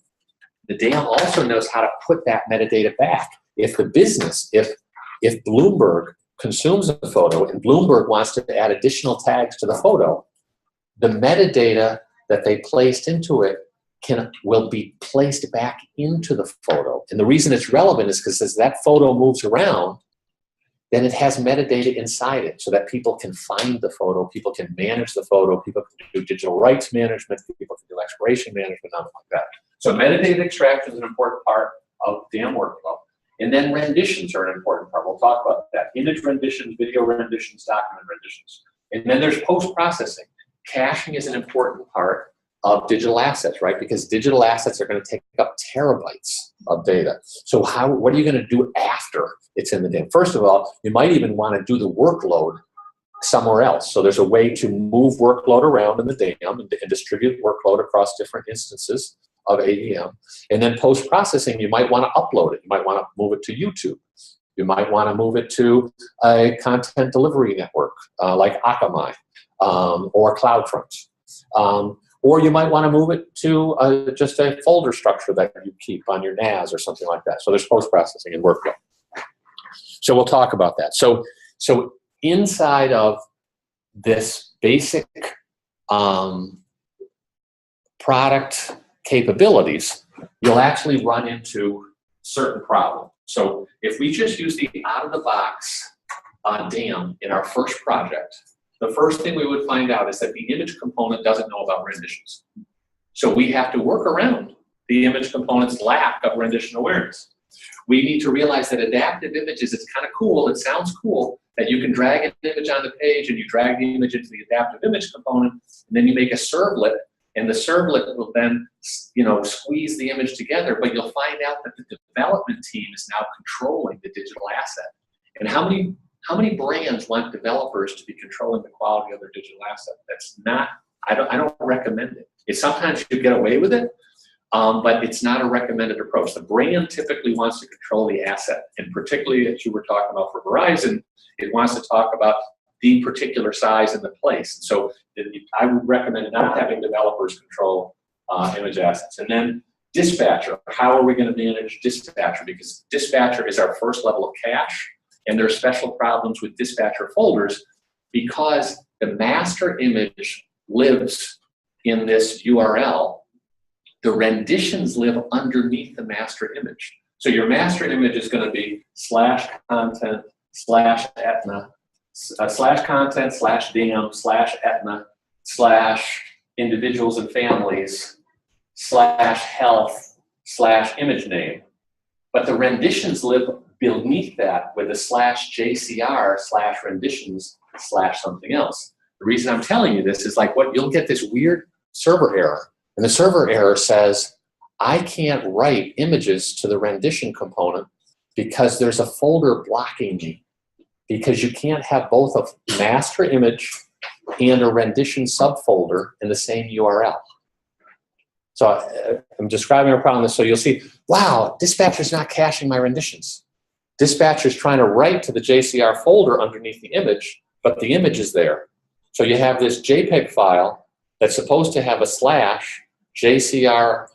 The DAM also knows how to put that metadata back. If the business, if Bloomberg consumes a photo and Bloomberg wants to add additional tags to the photo, the metadata that they placed into it will be placed back into the photo. And the reason it's relevant is because as that photo moves around, then it has metadata inside it so that people can find the photo, people can manage the photo, people can do digital rights management, people can do expiration management, nothing like that. So metadata extraction is an important part of DAM workflow. And then renditions are an important part. We'll talk about that. Image renditions, video renditions, document renditions. And then there's post-processing. Caching is an important part of digital assets, right? Because digital assets are going to take up terabytes of data. So what are you going to do after it's in the DAM? First of all, you might even want to do the workload somewhere else. So there's a way to move workload around in the DAM and distribute workload across different instances of AEM. And then post-processing, you might want to upload it. You might want to move it to YouTube. You might want to move it to a content delivery network like Akamai or CloudFront. Or you might want to move it to just a folder structure that you keep on your NAS or something like that. So there's post-processing and workflow. So we'll talk about that. So inside of this basic product capabilities, you'll actually run into certain problems. So if we just use the out-of-the-box DAM in our first project, the first thing we would find out is that the image component doesn't know about renditions. So we have to work around the image component's lack of rendition awareness. We need to realize that adaptive images, it's kind of cool, it sounds cool, that you can drag an image on the page and you drag the image into the adaptive image component, and then you make a servlet, and the servlet will then, squeeze the image together, but you'll find out that the development team is now controlling the digital asset. And how many brands want developers to be controlling the quality of their digital asset? That's not, I don't recommend it. Sometimes you get away with it, but it's not a recommended approach. The brand typically wants to control the asset, and particularly as you were talking about for Verizon, it wants to talk about the particular size and the place. And so I would recommend not having developers control image assets. And then dispatcher, how are we going to manage dispatcher? Because dispatcher is our first level of cache, and there are special problems with dispatcher folders because the master image lives in this URL. The renditions live underneath the master image. So your master image is going to be /content /etna /content /dam /etna /individuals and families /health /image name. But the renditions live beneath that with a /jcr /renditions /something else. The reason I'm telling you this is you'll get this weird server error. And the server error says, I can't write images to the rendition component because there's a folder blocking me. Because you can't have both a master image and a rendition subfolder in the same URL. So I'm describing a problem so you'll see, wow, dispatcher's not caching my renditions. Dispatcher's trying to write to the JCR folder underneath the image, but the image is there. So you have this JPEG file that's supposed to have a /JCR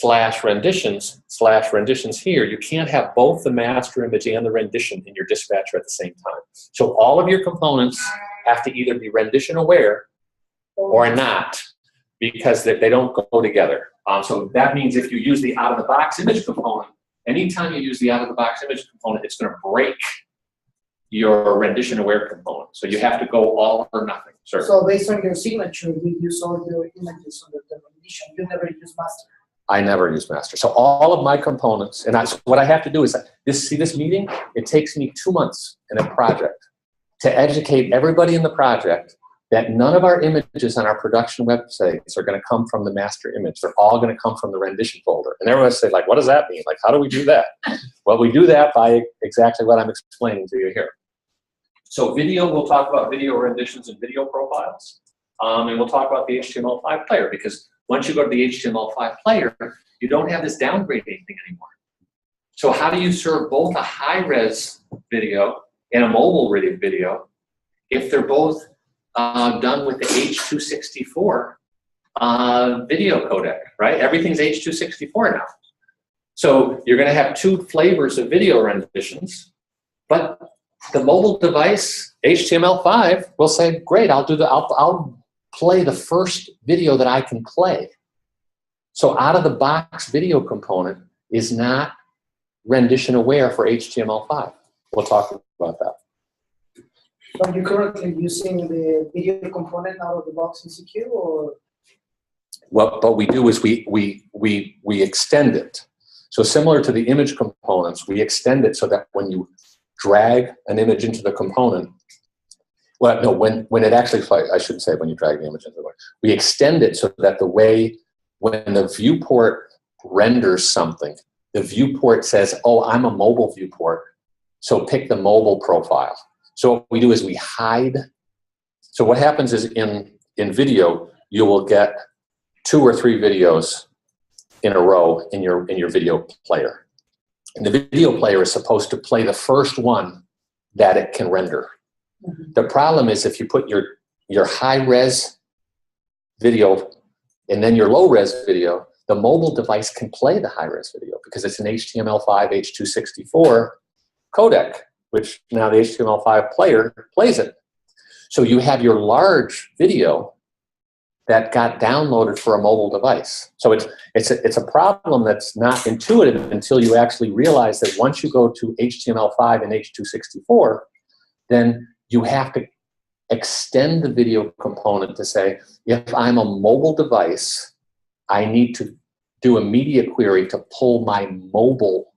/renditions here. You can't have both the master image and the rendition in your dispatcher at the same time. So all of your components have to either be rendition aware or not, because they don't go together. So that means if you use the out-of-the-box image component, anytime you use the out-of-the-box image component, it's going to break your rendition aware component. So you have to go all or nothing. Sure. So based on your signature, you use all your images under the rendition. You never use master. I never use master. So all of my components, and what I have to do is this meeting, it takes me 2 months in a project to educate everybody in the project that none of our images on our production websites are going to come from the master image. They're all going to come from the rendition folder. And everyone say, what does that mean? How do we do that? Well, we do that by exactly what I'm explaining to you here. So video, we'll talk about video renditions and video profiles. And we'll talk about the HTML5 player, because once you go to the HTML5 player, you don't have this downgrading thing anymore. So how do you serve both a high-res video and a mobile video if they're both done with the H.264 video codec, right? Everything's H.264 now. So you're going to have two flavors of video renditions, but the mobile device, HTML5, will say, great, I'll play the first video that I can play. So out of the box video component is not rendition aware for HTML5. We'll talk about that. Are you currently using the video component out of the box in CQ, or? What we do is we extend it. So similar to the image components, we extend it so that when you drag an image into the component, well, no, when it actually, I shouldn't say when you drag the image into the component, we extend it so that the way when the viewport renders something, the viewport says, oh, I'm a mobile viewport, so pick the mobile profile. So what we do is we hide. So what happens is in video, you will get 2 or 3 videos in a row in your video player. And the video player is supposed to play the first one that it can render. Mm-hmm. The problem is if you put your high-res video and then your low-res video, the mobile device can play the high-res video because it's an HTML5 H.264 codec, which now the HTML5 player plays it. So you have your large video that got downloaded for a mobile device. So it's a problem that's not intuitive until you actually realize that once you go to HTML5 and H.264, then you have to extend the video component to say, if I'm a mobile device, I need to do a media query to pull my mobile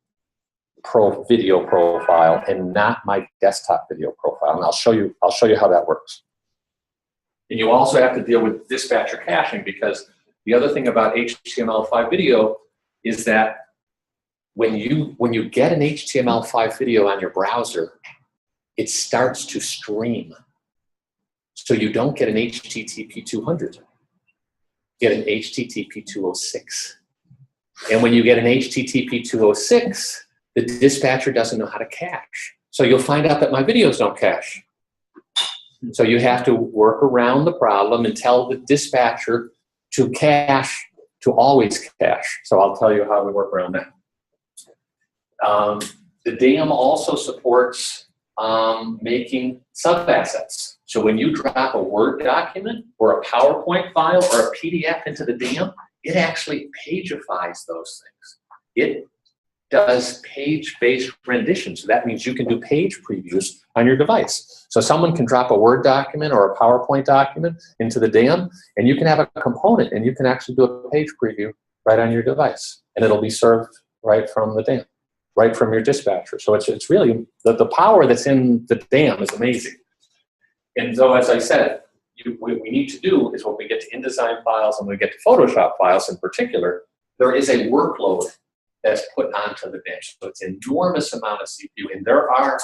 video profile and not my desktop video profile. And I'll show you how that works. And you also have to deal with dispatcher caching, because the other thing about HTML5 video is that when you get an HTML5 video on your browser, it starts to stream. So you don't get an HTTP 200. You get an HTTP 206. And when you get an HTTP 206, the dispatcher doesn't know how to cache. So you'll find out that my videos don't cache. So you have to work around the problem and tell the dispatcher to cache, to always cache. So I'll tell you how we work around that. The DAM also supports making sub-assets. So when you drop a Word document or a PowerPoint file or a PDF into the DAM, it actually pagifies those things. It does page-based rendition. So that means you can do page previews on your device. So someone can drop a Word document or a PowerPoint document into the DAM, and you can have a component, and you can actually do a page preview right on your device. And it'll be served right from the DAM, right from your dispatcher. So it's really, the power that's in the DAM is amazing. And so, as I said, what we need to do is when we get to InDesign files and we get to Photoshop files in particular, there is a workload that's put onto the bench. So it's an enormous amount of CPU. And there are,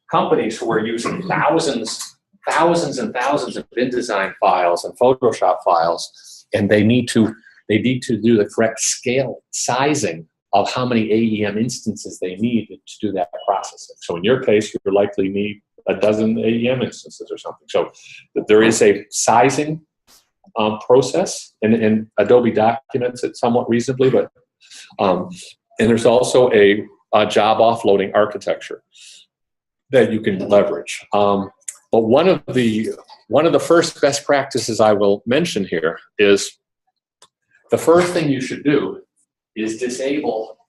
companies who are using thousands and thousands of InDesign files and Photoshop files, and they need to do the correct scale sizing of how many AEM instances they need to do that processing. So in your case, you likely need a dozen AEM instances or something. So there is a sizing process, and Adobe documents it somewhat reasonably, but and there's also a job offloading architecture that you can leverage. But one of the first best practices I will mention here is the first thing you should do is disable.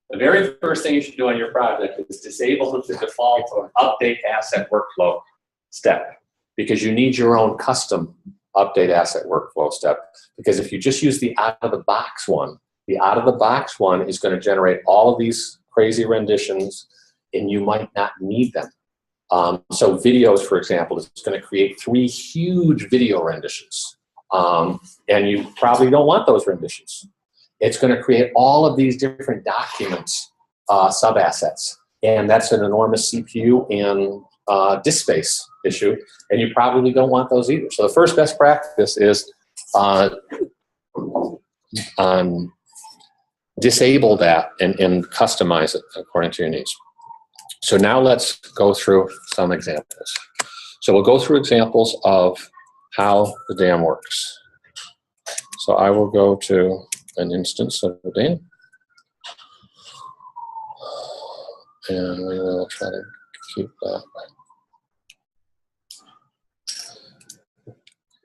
The very first thing you should do on your project is disable the default update asset workflow step, because you need your own custom update asset workflow step. Because if you just use the out-of-the-box one, the out-of-the-box one is going to generate all of these crazy renditions, and you might not need them. So videos, for example, is going to create 3 huge video renditions, and you probably don't want those renditions. It's going to create all of these different documents, sub-assets, and that's an enormous CPU and disk space issue, and you probably don't want those either. So the first best practice is disable that and customize it according to your needs. So now let's go through some examples. So we'll go through examples of how the dam works. So I will go to an instance of the dam. And we will try to keep that.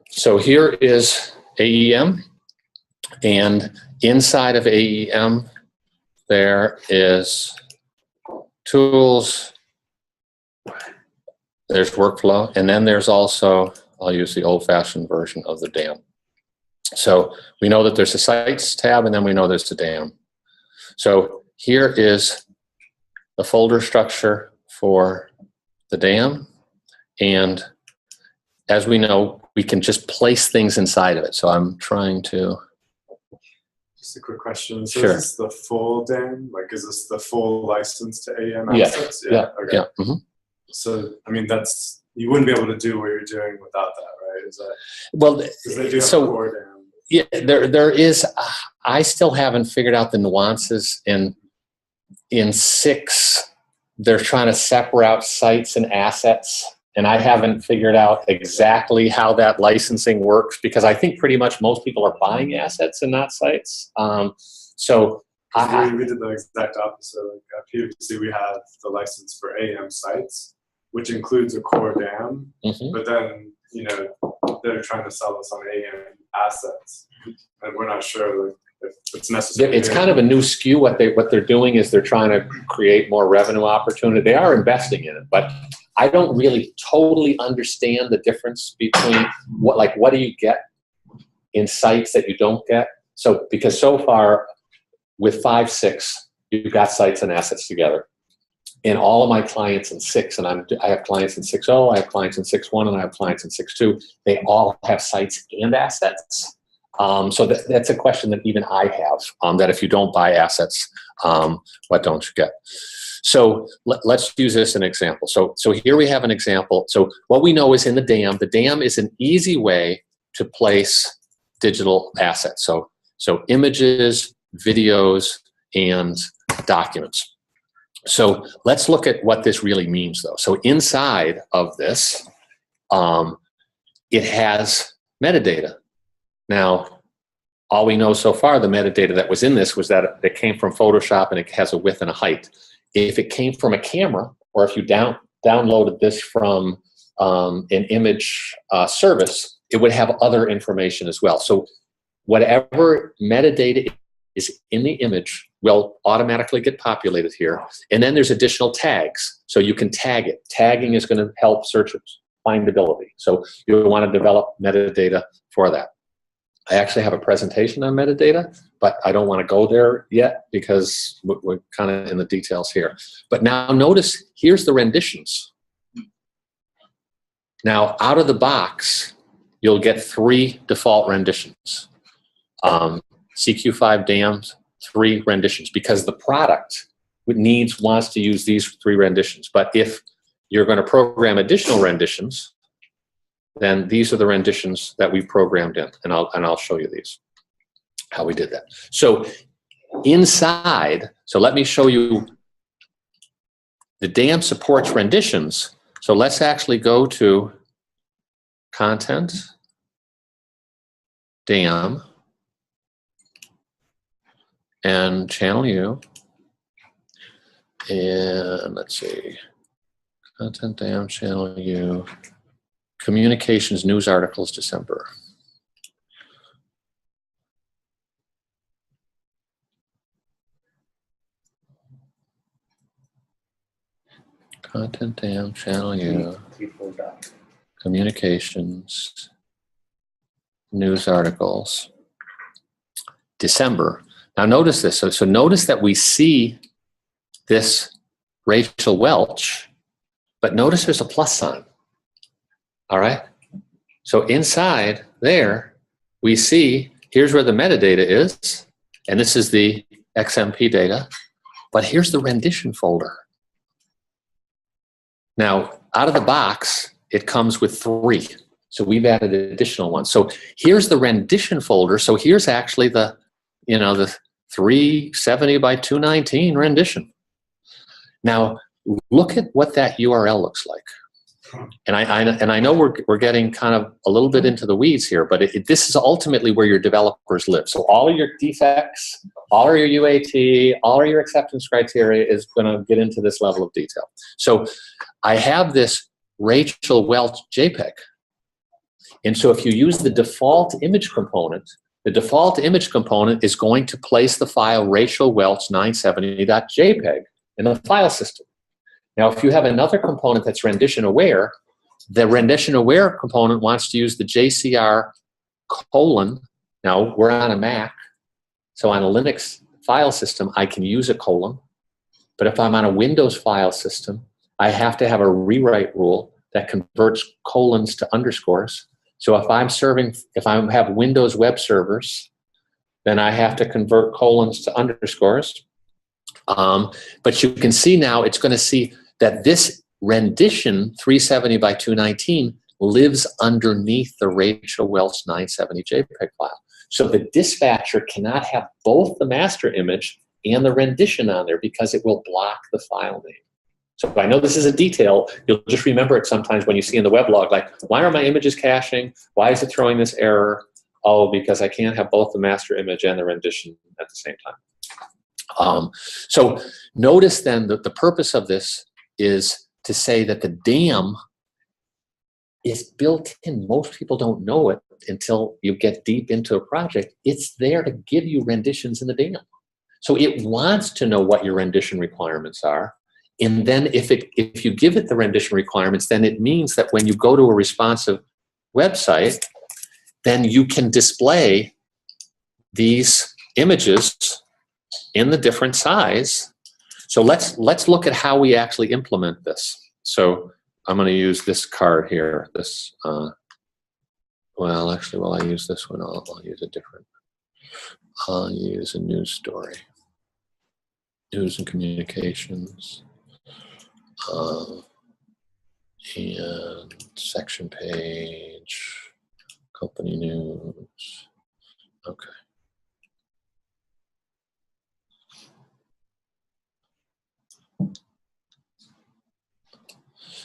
So here is AEM, and inside of AEM there is tools, there's workflow, and then there's also, I'll use the old-fashioned version of the dam. So we know that there's a sites tab, and then we know there's the dam. So here is the folder structure for the dam, and as we know, we can just place things inside of it. So I'm trying to. Just a quick question. So Sure. is this the full dam? Like, is this the full license to AEM Yeah. Assets? Yeah. Okay. Yeah. Mhm. So, I mean, that's, you wouldn't be able to do what you're doing without that, right? Is that, Well, because they do have so a core dam. yeah, there is. I still haven't figured out the nuances in 6. They're trying to separate out sites and assets. And I haven't figured out exactly how that licensing works, because I think pretty much most people are buying assets and not sites. So We did the exact opposite. Like at PwC, we have the license for AEM sites, which includes a core dam. Mhm. But then, you know, they're trying to sell us on AEM assets, and we're not sure like, if it's necessary. it's kind of a new SKU. What they're doing is they're trying to create more revenue opportunity. They are investing in it, but I don't really totally understand the difference between what do you get in sites that you don't get. So because so far with 5.6, you've got sites and assets together. And all of my clients in 6, and I have clients in 6.0, I have clients in 6.1, and I have clients in 6.2. They all have sites and assets. So that's a question that even I have, that if you don't buy assets, what don't you get? So let's use this as an example. So here we have an example. So what we know is in the dam is an easy way to place digital assets. So images, videos, and documents. So let's look at what this really means though. So inside of this, it has metadata. Now, all we know so far, the metadata that was in this was that it came from Photoshop and it has a width and a height. If it came from a camera, or if you downloaded this from an image service, it would have other information as well. So whatever metadata is in the image will automatically get populated here. And then there's additional tags. So you can tag it. Tagging is going to help searchers findability. So you'll want to develop metadata for that. I actually have a presentation on metadata, but I don't want to go there yet because we're kind of in the details here. But now notice, here's the renditions. Now, out of the box, you'll get 3 default renditions. CQ5 dams, 3 renditions, because the product wants to use these 3 renditions. But if you're going to program additional renditions, then these are the renditions that we've programmed in, and I'll show you these, how we did that. So inside, so let me show you, the dam supports renditions. So let's actually go to Content, Dam, and Channel U, and let's see, Content, Dam, Channel U, Communications, News Articles, December. Content, Dam, Channel U, Communications, News Articles, December. Now notice this. So notice that we see this Rachel Welch, but notice there's a plus sign. All right. So inside there, we see, here's where the metadata is, and this is the XMP data, but here's the rendition folder. Now, out of the box, it comes with 3. So we've added additional ones. So here's the rendition folder. So here's actually the 370 by 219 rendition. Now, look at what that URL looks like. And I know we're getting kind of a little bit into the weeds here, but this is ultimately where your developers live. So all of your defects, all of your UAT, all of your acceptance criteria is going to get into this level of detail. So I have this Rachel Welch JPEG. And so if you use the default image component, the default image component is going to place the file Rachel Welch 970.jpg in the file system. Now, if you have another component that's rendition aware, the rendition aware component wants to use the JCR colon. Now, we're on a Mac, so on a Linux file system, I can use a colon. But if I'm on a Windows file system, I have to have a rewrite rule that converts colons to underscores. So if I have Windows web servers, then I have to convert colons to underscores. But you can see now, it's going to see that this rendition 370 by 219 lives underneath the Rachel Welch 970 JPEG file. So the dispatcher cannot have both the master image and the rendition on there because it will block the file name. So I know this is a detail. You'll just remember it sometimes when you see in the weblog, like, why are my images caching? Why is it throwing this error? Oh, because I can't have both the master image and the rendition at the same time. So notice then that the purpose of this is to say that the DAM is built in. Most people don't know it until you get deep into a project. It's there to give you renditions in the DAM. So it wants to know what your rendition requirements are. And then if you give it the rendition requirements, then it means that when you go to a responsive website, then you can display these images in the different size. So let's look at how we actually implement this. So I'm going to use this card here. This well, actually, while I use this one, I'll use a different. I'll use a news story, news and communications, and section page, company news. Okay.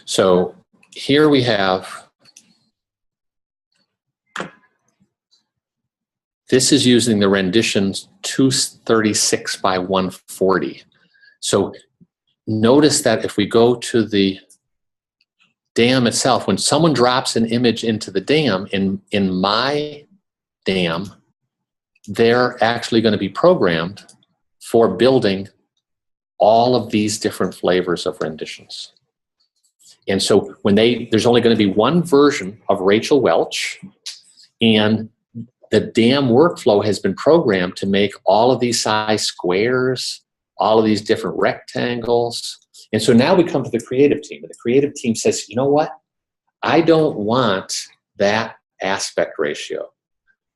So here we have, this is using the renditions 236 by 140. So notice that if we go to the DAM itself, when someone drops an image into the DAM, in my DAM, they're actually going to be programmed for building all of these different flavors of renditions. And so when there's only going to be one version of Rachel Welch, and the DAM workflow has been programmed to make all of these size squares, all of these different rectangles. And so now we come to the creative team, and the creative team says, you know what? I don't want that aspect ratio,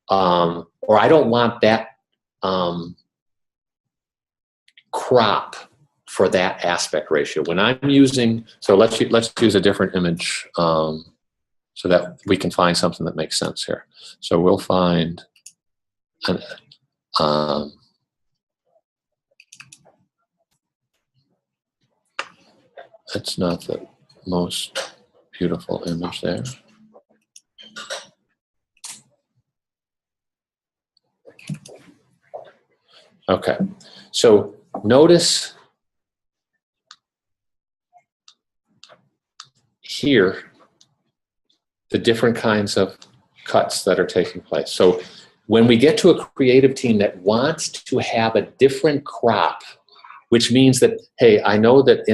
or I don't want that crop for that aspect ratio. When I'm using, so let's use a different image so that we can find something that makes sense here. So we'll find an, that's not the most beautiful image there. Okay, so notice here the different kinds of cuts that are taking place. So when we get to a creative team that wants to have a different crop, which means that, hey, I know that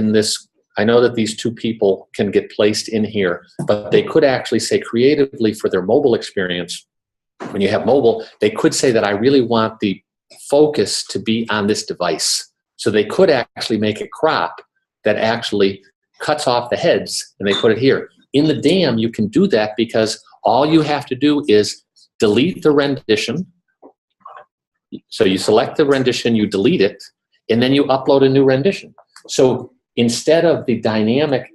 these two people can get placed in here, but they could actually say creatively for their mobile experience, when you have mobile, they could say that I really want the focus to be on this device. So they could actually make a crop that actually cuts off the heads, and they put it here. In the DAM, you can do that because all you have to do is delete the rendition. So you select the rendition, you delete it, and then you upload a new rendition. So instead of the dynamic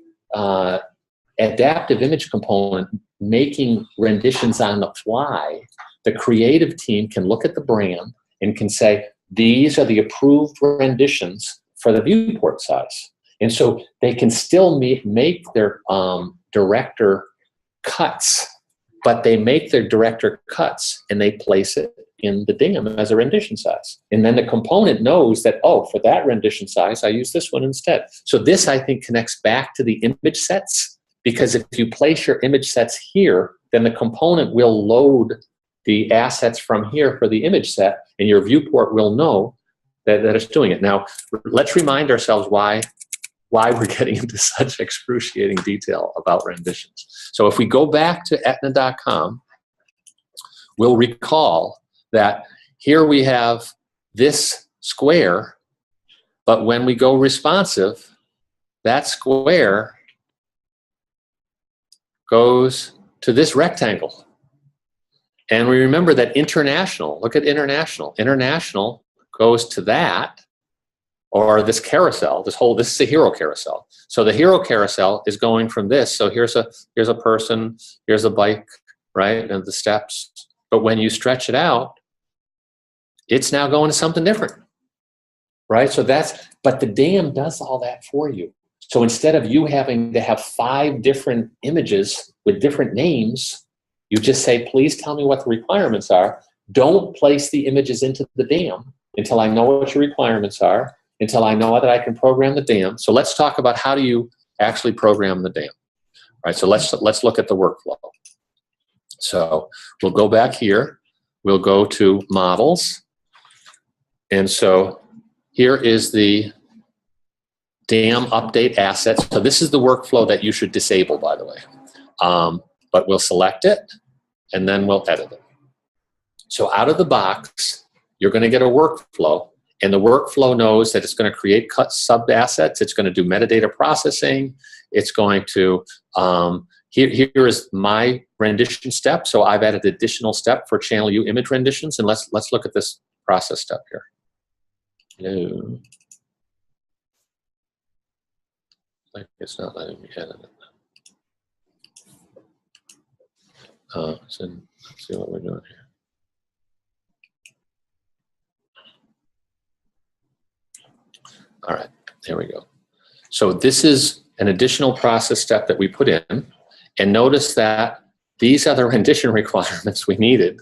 adaptive image component making renditions on the fly, the creative team can look at the brand and can say, these are the approved renditions for the viewport size. And so they can still make their director cuts, but they make their director cuts and they place it in the DAM as a rendition size. And then the component knows that, oh, for that rendition size, I use this one instead. So this, I think, connects back to the image sets, because if you place your image sets here, then the component will load the assets from here for the image set, and your viewport will know that it's doing it. Now, let's remind ourselves why we're getting into such excruciating detail about renditions. So if we go back to Aetna.com, we'll recall that here we have this square, but when we go responsive, that square goes to this rectangle. And we remember that international, look at international. International goes to that, or this carousel, this is a hero carousel. So the hero carousel is going from this. So here's a person, here's a bike, right, and the steps. But when you stretch it out, it's now going to something different, right? So but the DAM does all that for you. So instead of you having to have 5 different images with different names, you just say, please tell me what the requirements are. Don't place the images into the DAM until I know what your requirements are, until I know that I can program the DAM. So let's talk about how do you actually program the DAM. All right, so let's look at the workflow. So we'll go back here. We'll go to models. And so here is the DAM update assets. So this is the workflow that you should disable, by the way. But we'll select it, and then we'll edit it. So out of the box, you're going to get a workflow, and the workflow knows that it's going to create cut sub-assets. It's going to do metadata processing. It's going to, here is my rendition step. So I've added an additional step for channel U image renditions, and let's look at this process step here. No. It's not letting me edit it. So let's see what we're doing here. All right, there we go. So this is an additional process step that we put in, and notice that these are the rendition requirements we needed.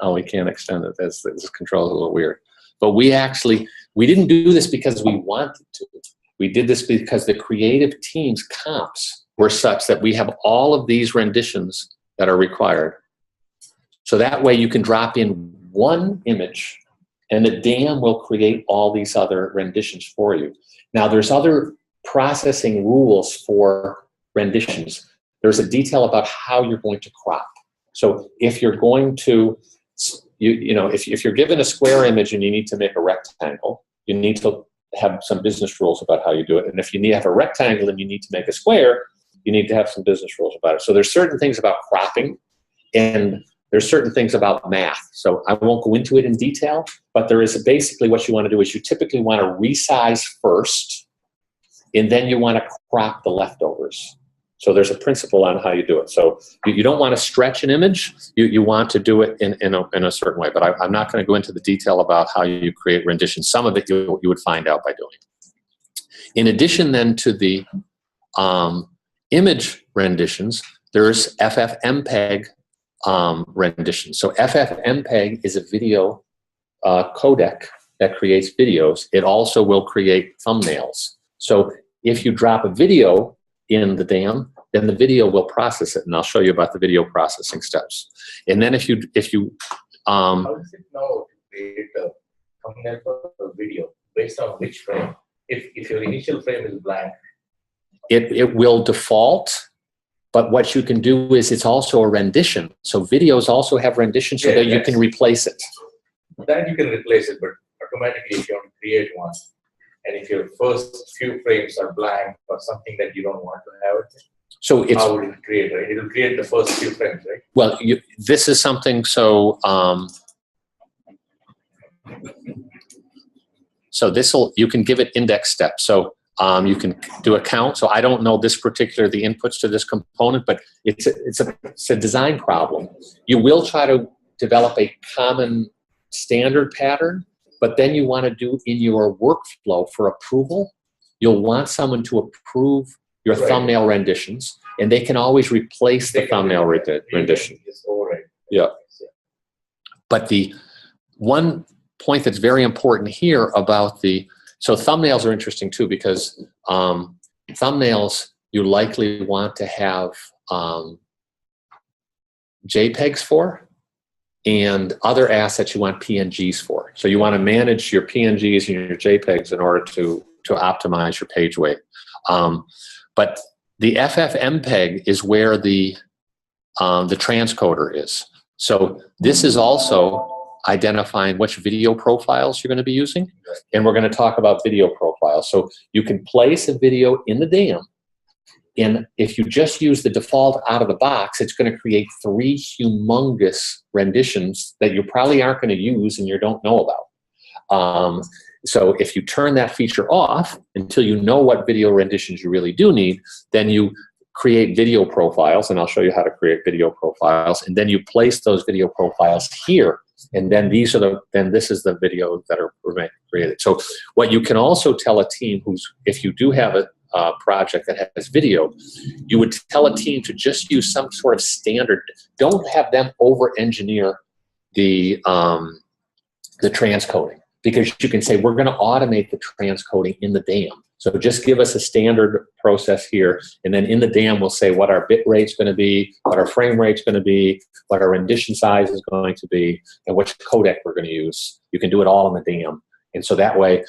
Oh, we can't extend it. This control is a little weird. But we didn't do this because we wanted to. We did this because the creative team's comps were such that we have all of these renditions that are required. So that way you can drop in one image and the DAM will create all these other renditions for you. Now there's other processing rules for renditions. There's a detail about how you're going to crop. So if you're going to, if you're given a square image and you need to make a rectangle, you need to have some business rules about how you do it. And if you need to have a rectangle and you need to make a square, you need to have some business rules about it. So there's certain things about cropping, and there's certain things about math. So I won't go into it in detail, but there is basically what you want to do is you typically want to resize first, and then you want to crop the leftovers. So there's a principle on how you do it. So you don't want to stretch an image. You want to do it in a certain way. But I'm not going to go into the detail about how you create renditions. Some of it you would find out by doing. In addition then to the image renditions, there's Ffmpeg renditions. So Ffmpeg is a video codec that creates videos. It also will create thumbnails. So if you drop a video in the DAM, then the video will process it, and I'll show you about the video processing steps. And then if you how does it know to create a thumbnail for a video based on which frame? If your initial frame is blank, it will default. But what you can do is it's also a rendition. So videos also have renditions so that you can replace it. That you can replace it, but automatically if you want to create one, and if your first few frames are blank or something that you don't want to have it, so it's, how would it create, right? It will create the first few frames, right? Well, this is something, so you can give it index steps. So you can do a count. So I don't know the inputs to this component, but it's a design problem. You will try to develop a common standard pattern, but then you want to do in your workflow for approval, you'll want someone to approve your Right. thumbnail renditions, and they can always replace the They can thumbnail do that. rendition. Just override. Yeah. But the one point that's very important here about so thumbnails are interesting too, because thumbnails, you likely want to have JPEGs for, and other assets you want PNGs for. So you want to manage your PNGs and your JPEGs in order to optimize your page weight. But the Ffmpeg is where the transcoder is. So this is also identifying which video profiles you're going to be using, and we're going to talk about video profiles. So you can place a video in the DAM, and if you just use the default out of the box, it's going to create 3 humongous renditions that you probably aren't going to use and you don't know about. So if you turn that feature off until you know what video renditions you really do need, then you create video profiles, and I'll show you how to create video profiles, and then you place those video profiles here, and then this is the video that are created. So what you can also tell a team if you do have a project that has video, you would tell a team to just use some sort of standard. Don't have them over-engineer the transcoding, because you can say, we're going to automate the transcoding in the DAM. So just give us a standard process here, and then in the DAM we'll say what our bit rate's going to be, what our frame rate's going to be, what our rendition size is going to be, and which codec we're going to use. You can do it all in the DAM. And so that way,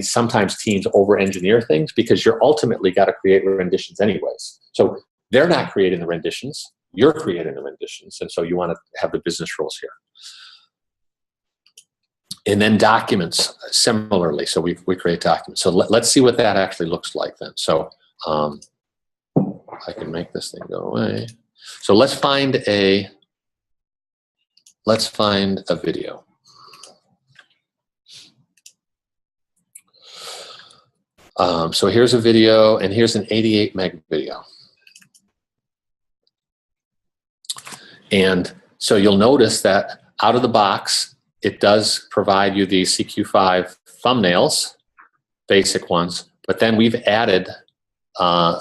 sometimes teams over-engineer things, because you're ultimately got to create renditions anyways. So they're not creating the renditions, you're creating the renditions, and so you want to have the business rules here. And then documents, similarly. So we create documents. So let's see what that actually looks like then. So I can make this thing go away. So let's find a video. So here's a video, and here's an 88 meg video. And so you'll notice that out of the box, it does provide you the CQ5 thumbnails, basic ones, but then we've added some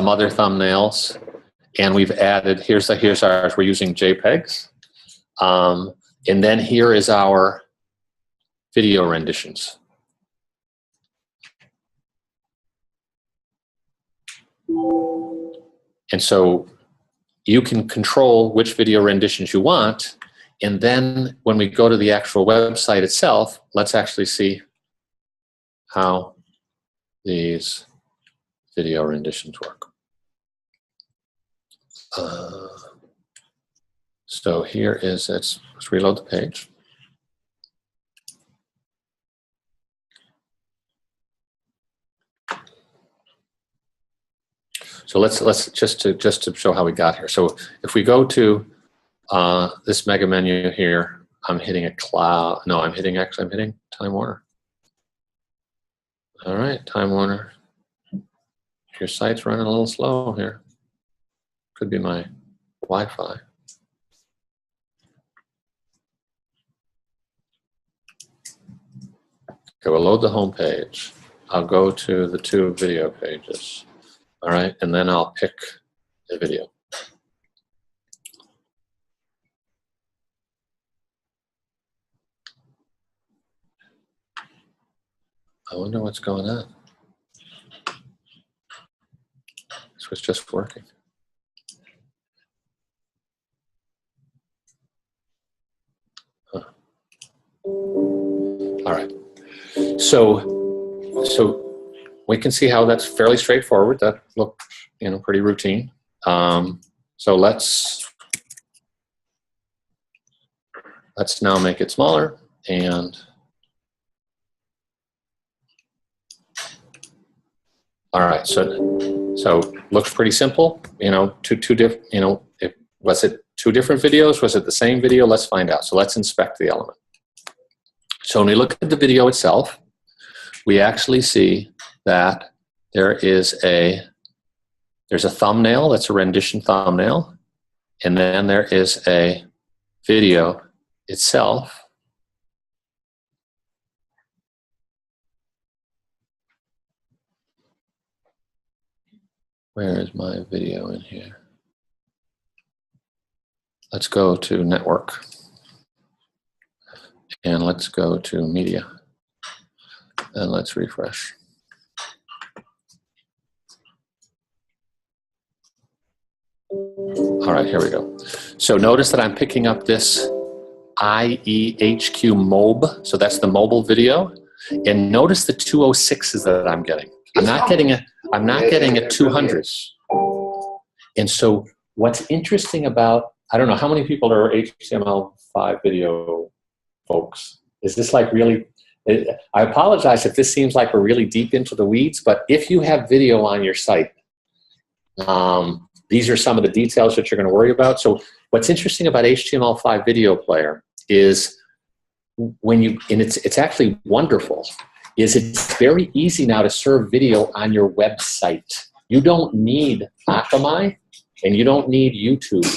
other thumbnails, and we've added, here's ours, we're using JPEGs, and then here is our video renditions. And so you can control which video renditions you want, and then when we go to the actual website itself, let's actually see how these video renditions work. So here is, let's reload the page. So let's just to show how we got here. So if we go to this mega menu here, I'm hitting a cloud. No, I'm hitting Time Warner. All right, Time Warner. Your site's running a little slow here. Could be my Wi-Fi. Okay, we'll load the home page. I'll go to the 2 video pages. All right, and then I'll pick the video. I wonder what's going on. This was just working. Huh. All right, so we can see how that's fairly straightforward. That looked, pretty routine. So let's now make it smaller, and all right. So looks pretty simple. Two different. Was it 2 different videos? Was it the same video? Let's find out. So let's inspect the element. So when we look at the video itself, we actually see that there's a thumbnail, that's a rendition thumbnail, and then there is a video itself, where is my video in here? Let's go to network. And let's go to media. And let's refresh. All right, here we go. So notice that I'm picking up this IEHQ MOB. So that's the mobile video. And notice the 206s that I'm getting. I'm not getting a 200. And so what's interesting about, I don't know, how many people are HTML5 video folks? Is this like really, I apologize if this seems like we're really deep into the weeds, but if you have video on your site, these are some of the details that you're going to worry about. So what's interesting about HTML5 video player is when you, and it's actually wonderful, is it's very easy now to serve video on your website. You don't need Akamai and you don't need YouTube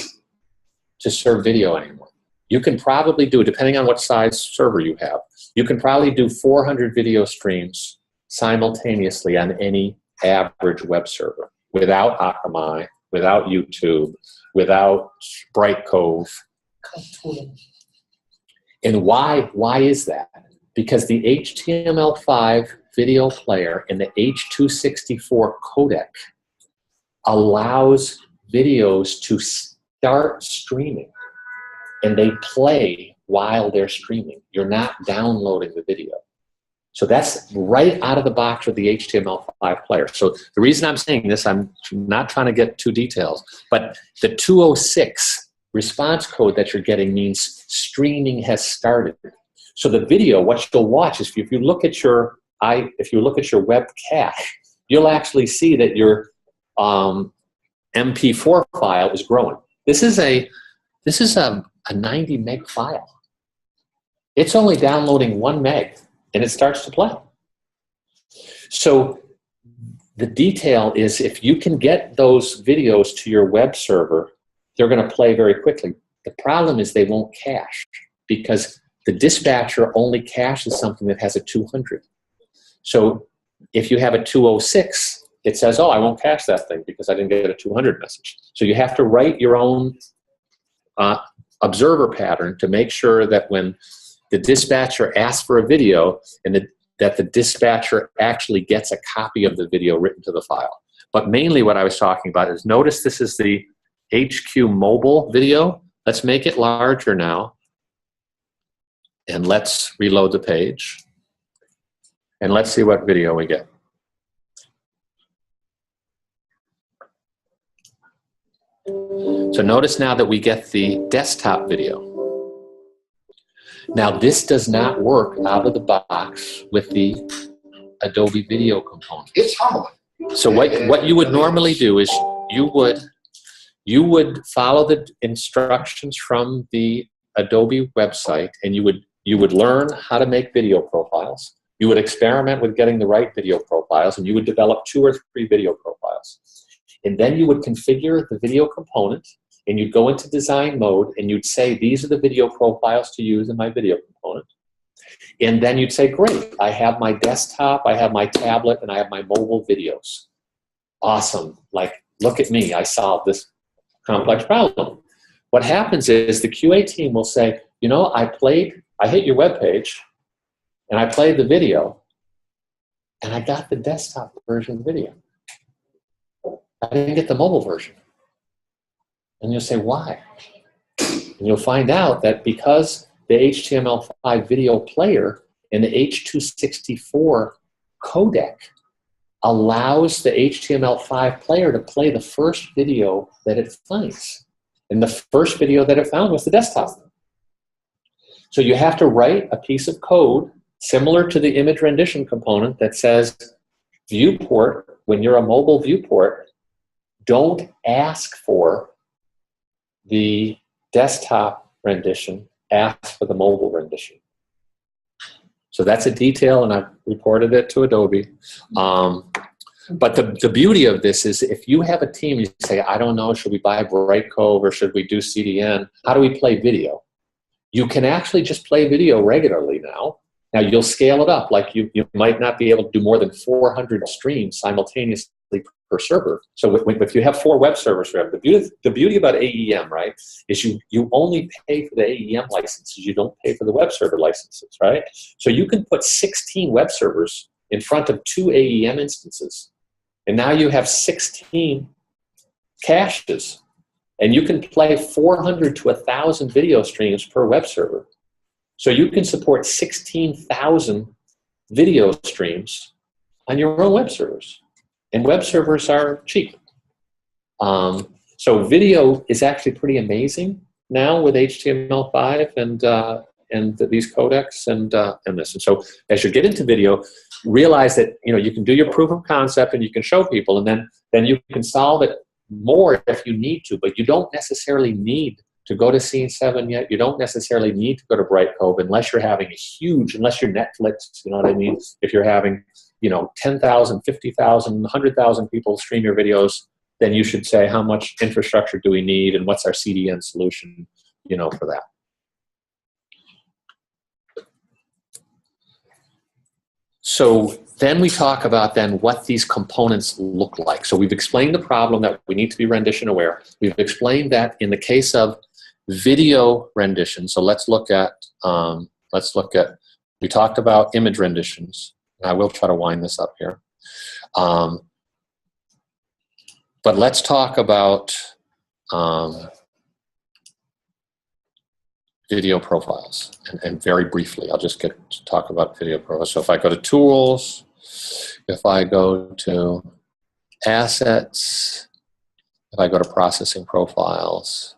to serve video anymore. You can probably do, depending on what size server you have, you can probably do 400 video streams simultaneously on any average web server without Akamai, without YouTube, without Bright Cove. And why is that? Because the HTML5 video player and the H.264 codec allows videos to start streaming and they play while they're streaming. You're not downloading the video. So that's right out of the box with the HTML5 player. So the reason I'm saying this, I'm not trying to get too detailed, but the 206 response code that you're getting means streaming has started. So the video, what you'll watch is if you look at your web cache, you'll actually see that your MP4 file is growing. This is a 90 meg file. It's only downloading 1 meg and it starts to play. So the detail is if you can get those videos to your web server, they're going to play very quickly. The problem is they won't cache because the dispatcher only caches something that has a 200. So if you have a 206, it says, oh, I won't cache that thing because I didn't get a 200 message. So you have to write your own observer pattern to make sure that when the dispatcher asks for a video and that the dispatcher actually gets a copy of the video written to the file. But mainly what I was talking about is notice this is the HQ mobile video. Let's make it larger now. And let's reload the page. And let's see what video we get. So notice now that we get the desktop video. Now this does not work out of the box with the Adobe video component. It's humbling. So what you would normally do is you would follow the instructions from the Adobe website and you would learn how to make video profiles. You would experiment with getting the right video profiles and you would develop 2 or 3 video profiles. And then you would configure the video component and you'd go into design mode and you'd say, these are the video profiles to use in my video component. And then you'd say, great, I have my desktop, I have my tablet, and I have my mobile videos. Awesome, like, look at me, I solved this complex problem. What happens is the QA team will say, you know, I hit your web page and I played the video and I got the desktop version of the video. I didn't get the mobile version. And you'll say, why? And you'll find out that because the HTML5 video player and the H.264 codec allows the HTML5 player to play the first video that it finds. And the first video that it found was the desktop. So you have to write a piece of code similar to the image rendition component that says, viewport, when you're a mobile viewport, don't ask for the desktop rendition, ask for the mobile rendition. So that's a detail, and I've reported it to Adobe. But the beauty of this is if you have a team, you say, I don't know, should we buy Bright Cove or should we do CDN? How do we play video? You can actually just play video regularly now. Now you'll scale it up. Like you might not be able to do more than 400 streams simultaneously per server. So if you have 4 web servers, the beauty about AEM, right, is you only pay for the AEM licenses. You don't pay for the web server licenses, right? So you can put 16 web servers in front of 2 AEM instances. And now you have 16 caches. And you can play 400 to 1,000 video streams per web server. So you can support 16,000 video streams on your own web servers. And web servers are cheap. So video is actually pretty amazing now with HTML5 and these codecs and this. And so as you get into video, realize that you can do your proof of concept and you can show people, and then you can solve it more if you need to, but you don't necessarily need to go to Scene 7 yet. You don't necessarily need to go to Brightcove unless you're having unless you're Netflix, you know what I mean? If you're having 10,000, 50,000, 100,000 people stream your videos, then you should say, how much infrastructure do we need and what's our CDN solution, for that. So then we talk about what these components look like. So we've explained the problem that we need to be rendition aware. We've explained that in the case of video rendition. So let's look at, we talked about image renditions. I will try to wind this up here. But let's talk about video profiles, and very briefly, I'll just get to talk about video profiles. So if I go to Tools, if I go to Assets, if I go to Processing Profiles,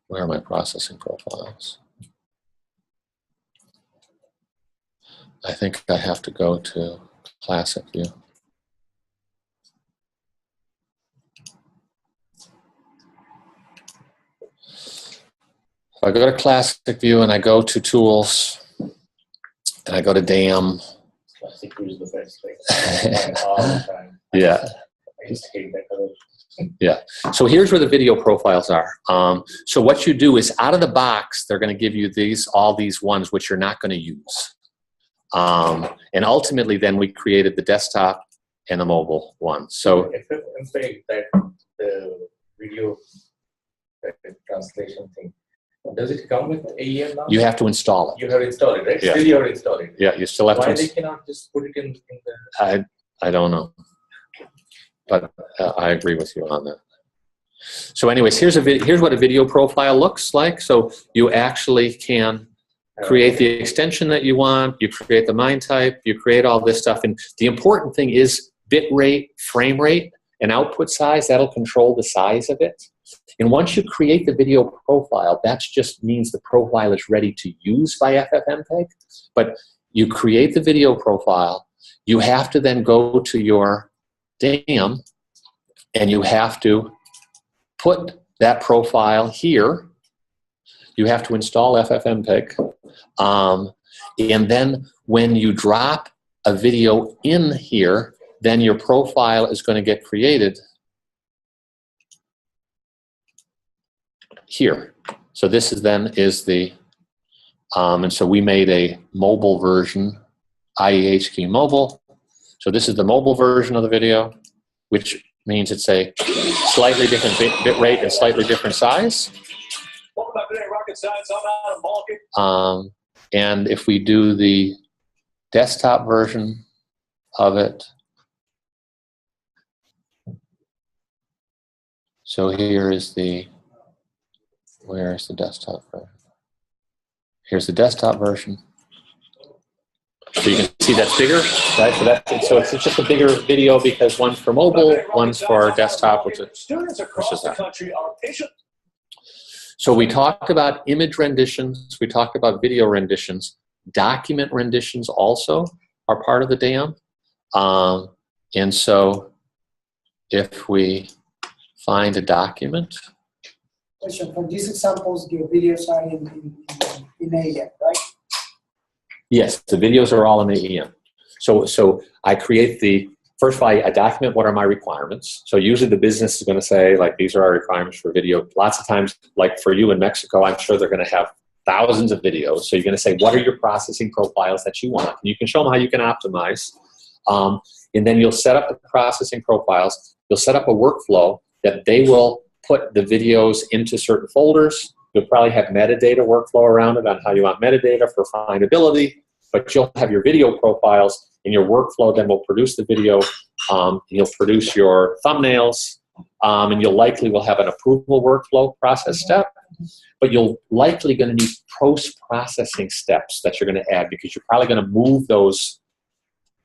where are my processing profiles? I think I have to go to Classic View. If I go to Classic View and I go to Tools and I go to DAM. Classic View is the best thing. All the time. Yeah. I used to hate that color. Yeah. So here's where the video profiles are. So what you do is out of the box, they're going to give you all these ones which you're not going to use. And ultimately, then we created the desktop and the mobile one. So Ffmpeg, that the video translation thing, does it come with AEM now? you have to install it. You have installed it, right? Yeah. Still you have installed it. Yeah, you still have Why to. they cannot just put it in the... I don't know. But I agree with you on that. So anyways, here's what a video profile looks like. So you actually can create the extension that you want, you create the MIME type, you create all this stuff. And the important thing is bit rate, frame rate, and output size. That'll control the size of it. And once you create the video profile, that just means the profile is ready to use by Ffmpeg. But you create the video profile, you have to then go to your DAM, and you have to put that profile here. You have to install Ffmpeg. And then when you drop a video in here, then your profile is going to get created here. So this is the, and so we made a mobile version, IEHQ mobile. So this is the mobile version of the video, which means it's a slightly different bit rate and slightly different size. And if we do the desktop version of it, so here is where's the desktop version? Here's the desktop version. So you can see that's bigger, right? So it's just a bigger video because one's for mobile, one's for desktop, which is that. So we talked about image renditions, we talked about video renditions. Document renditions also are part of the DAM. And so if we find a document. Question, for these examples, your videos are in AEM, right? Yes, the videos are all in AEM. So I create the first I document what are my requirements. So usually the business is going to say, like, these are our requirements for video. Lots of times, like for you in Mexico, I'm sure they're going to have thousands of videos. So you're going to say, what are your processing profiles that you want? And you can show them how you can optimize. And then you'll set up the processing profiles. You'll set up a workflow that they will put the videos into certain folders. You'll probably have metadata workflow around it on how you want metadata for findability, but you'll have your video profiles, and your workflow then will produce the video. You'll produce your thumbnails, and you'll likely will have an approval workflow process step, but you're likely going to need post-processing steps that you're going to add, because you're probably going to move those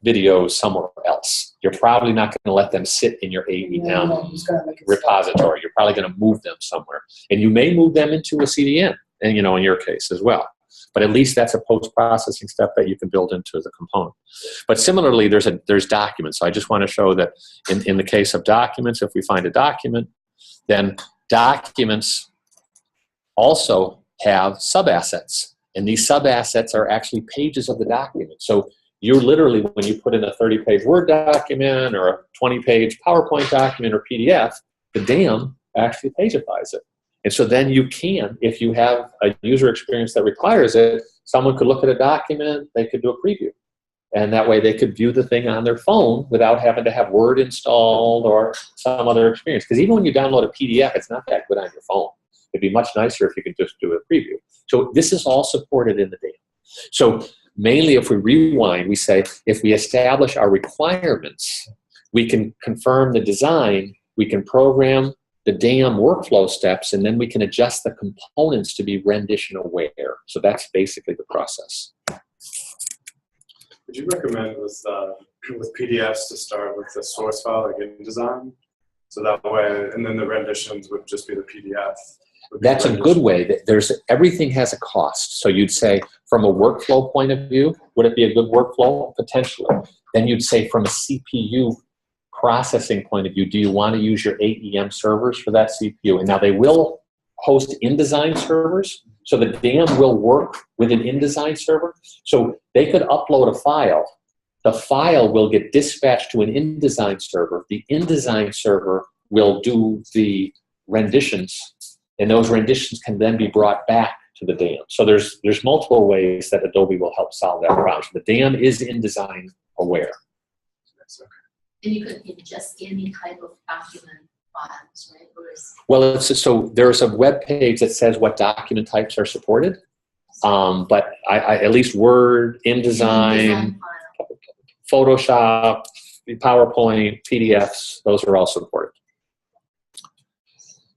videos somewhere else. You're probably not going to let them sit in your AEM repository. You're probably going to move them somewhere, and you may move them into a CDN, and in your case as well. But at least that's a post-processing step that you can build into the component. But similarly, there's documents. So I just want to show that in the case of documents, if we find a document, then documents also have sub-assets, and these sub-assets are actually pages of the document. So you're literally, when you put in a 30-page Word document or a 20-page PowerPoint document or PDF, the DAM actually pagifies it. And so then you can, if you have a user experience that requires it, someone could look at a document, they could do a preview. And that way they could view the thing on their phone without having to have Word installed or some other experience. Because even when you download a PDF, it's not that good on your phone. It'd be much nicer if you could just do a preview. So this is all supported in the DAM. So mainly, if we rewind, we say, if we establish our requirements, we can confirm the design, we can program the DAM workflow steps, and then we can adjust the components to be rendition aware. So that's basically the process. Would you recommend with PDFs to start with the source file, like InDesign? So that way, and then the renditions would just be the PDF. That's a good way. Everything has a cost. So you'd say, from a workflow point of view, would it be a good workflow? Potentially. Then you'd say, from a CPU processing point of view, do you want to use your AEM servers for that CPU? And now they will host InDesign servers, so the DAM will work with an InDesign server. So they could upload a file. The file will get dispatched to an InDesign server. The InDesign server will do the renditions, and those renditions can then be brought back to the DAM. So there's multiple ways that Adobe will help solve that problem. So the DAM is InDesign aware. And you could ingest any type of document files, right? Well, so there's a web page that says what document types are supported, but I at least Word, InDesign, Photoshop, PowerPoint, PDFs, those are all supported.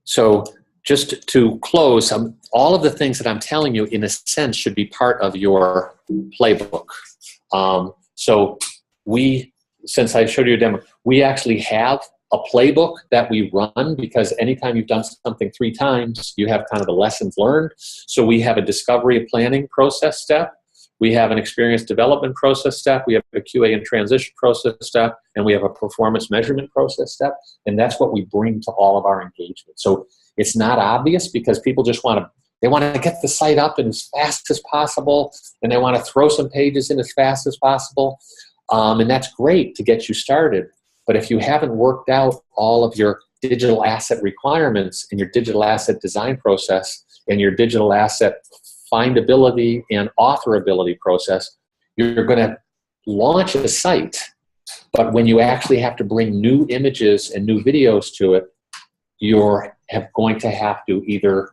So just to close, all of the things that I'm telling you, in a sense, should be part of your playbook. So since I showed you a demo, we actually have a playbook that we run, because anytime you've done something 3 times, you have kind of the lessons learned. So we have a discovery and planning process step. We have an experience development process step. We have a QA and transition process step. And we have a performance measurement process step. And that's what we bring to all of our engagement. So it's not obvious, because people just want to get the site up as fast as possible, and they want to throw some pages in as fast as possible. And that's great to get you started. But if you haven't worked out all of your digital asset requirements and your digital asset design process and your digital asset findability and authorability process, you're going to launch a site. But when you actually have to bring new images and new videos to it, you're going to have to either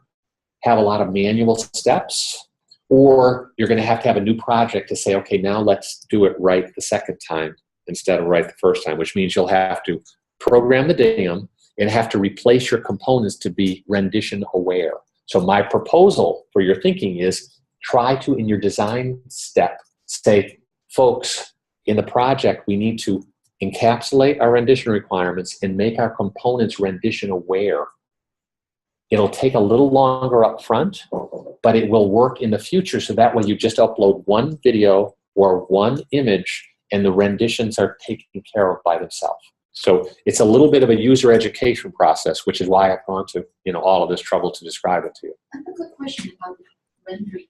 have a lot of manual steps, or you're going to have a new project to say, okay, now let's do it right the second time instead of right the first time, which means you'll have to program the DAM and have to replace your components to be rendition aware. So my proposal for your thinking is, try to, in your design step, say, folks, in the project, we need to encapsulate our rendition requirements and make our components rendition aware. It'll take a little longer up front, but it will work in the future, so that way you just upload one video or one image and the renditions are taken care of by themselves. So it's a little bit of a user education process, which is why I've gone to all of this trouble to describe it to you. I have a good question about rendering.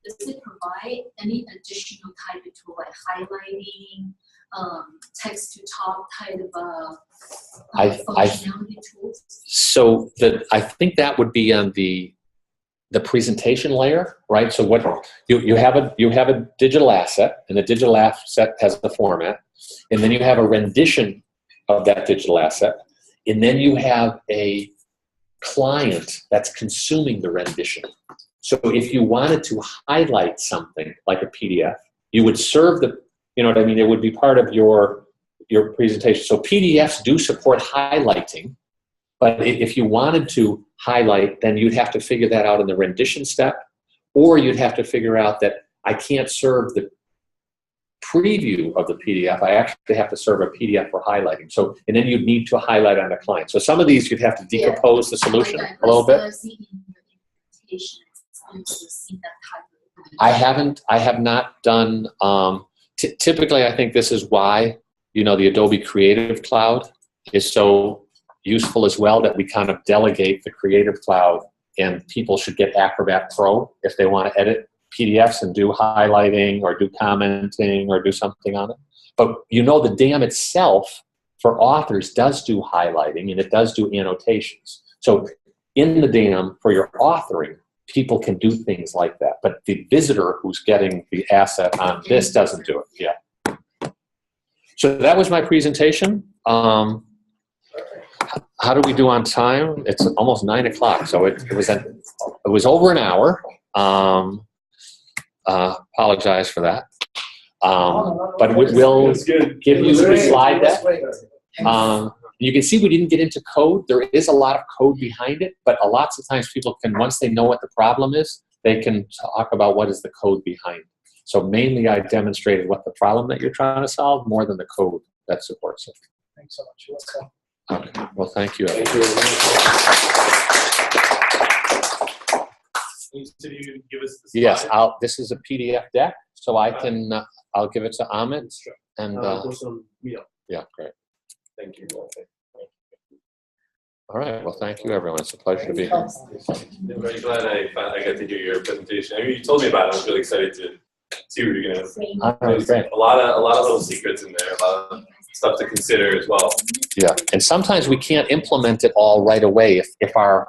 Does it provide any additional type of tool, like highlighting, text to talk type of I- functionality tools? So I think that would be on the presentation layer, right? So what you have a digital asset, and the digital asset has the format, and then you have a rendition of that digital asset, and then you have a client that's consuming the rendition. So if you wanted to highlight something like a PDF, you would serve the, you know what I mean? It would be part of your presentation. So PDFs do support highlighting, but if you wanted to highlight, then you'd have to figure that out in the rendition step, or you'd have to figure out that I can't serve the preview of the PDF. I actually have to serve a PDF for highlighting. So, and then you'd need to highlight on the client. So some of these you'd have to decompose the solution a little bit. I have not done, typically I think this is why, you know, the Adobe Creative Cloud is so useful as well, that we kind of delegate the Creative Cloud, and people should get Acrobat Pro if they want to edit PDFs and do highlighting or do commenting or do something on it. But you know, the DAM itself for authors does do highlighting, and it does do annotations. So in the DAM for your authoring, people can do things like that. But the visitor who's getting the asset on this doesn't do it. Yeah. So that was my presentation. How do we do on time? It's almost 9 o'clock, so it was over an hour. Apologize for that. But we'll give you the slide deck. You can see we didn't get into code. There is a lot of code behind it, but lots of times people can, once they know what the problem is, they can talk about what is the code behind it. So mainly I demonstrated what the problem that you're trying to solve more than the code that supports it. Thanks so much. Let's go. Okay. Well, thank you. Did you give us the slide? Yes, this is a PDF deck, so I can, I'll give it to Amit. And, yeah, great. Thank you. All right, well, thank you, everyone. It's a pleasure to be here. I'm very glad I got to hear your presentation. I mean, you told me about it. I was really excited to see what you're gonna. There's There's a lot of little secrets in there. A lot of stuff to consider as well. Yeah, and sometimes we can't implement it all right away if our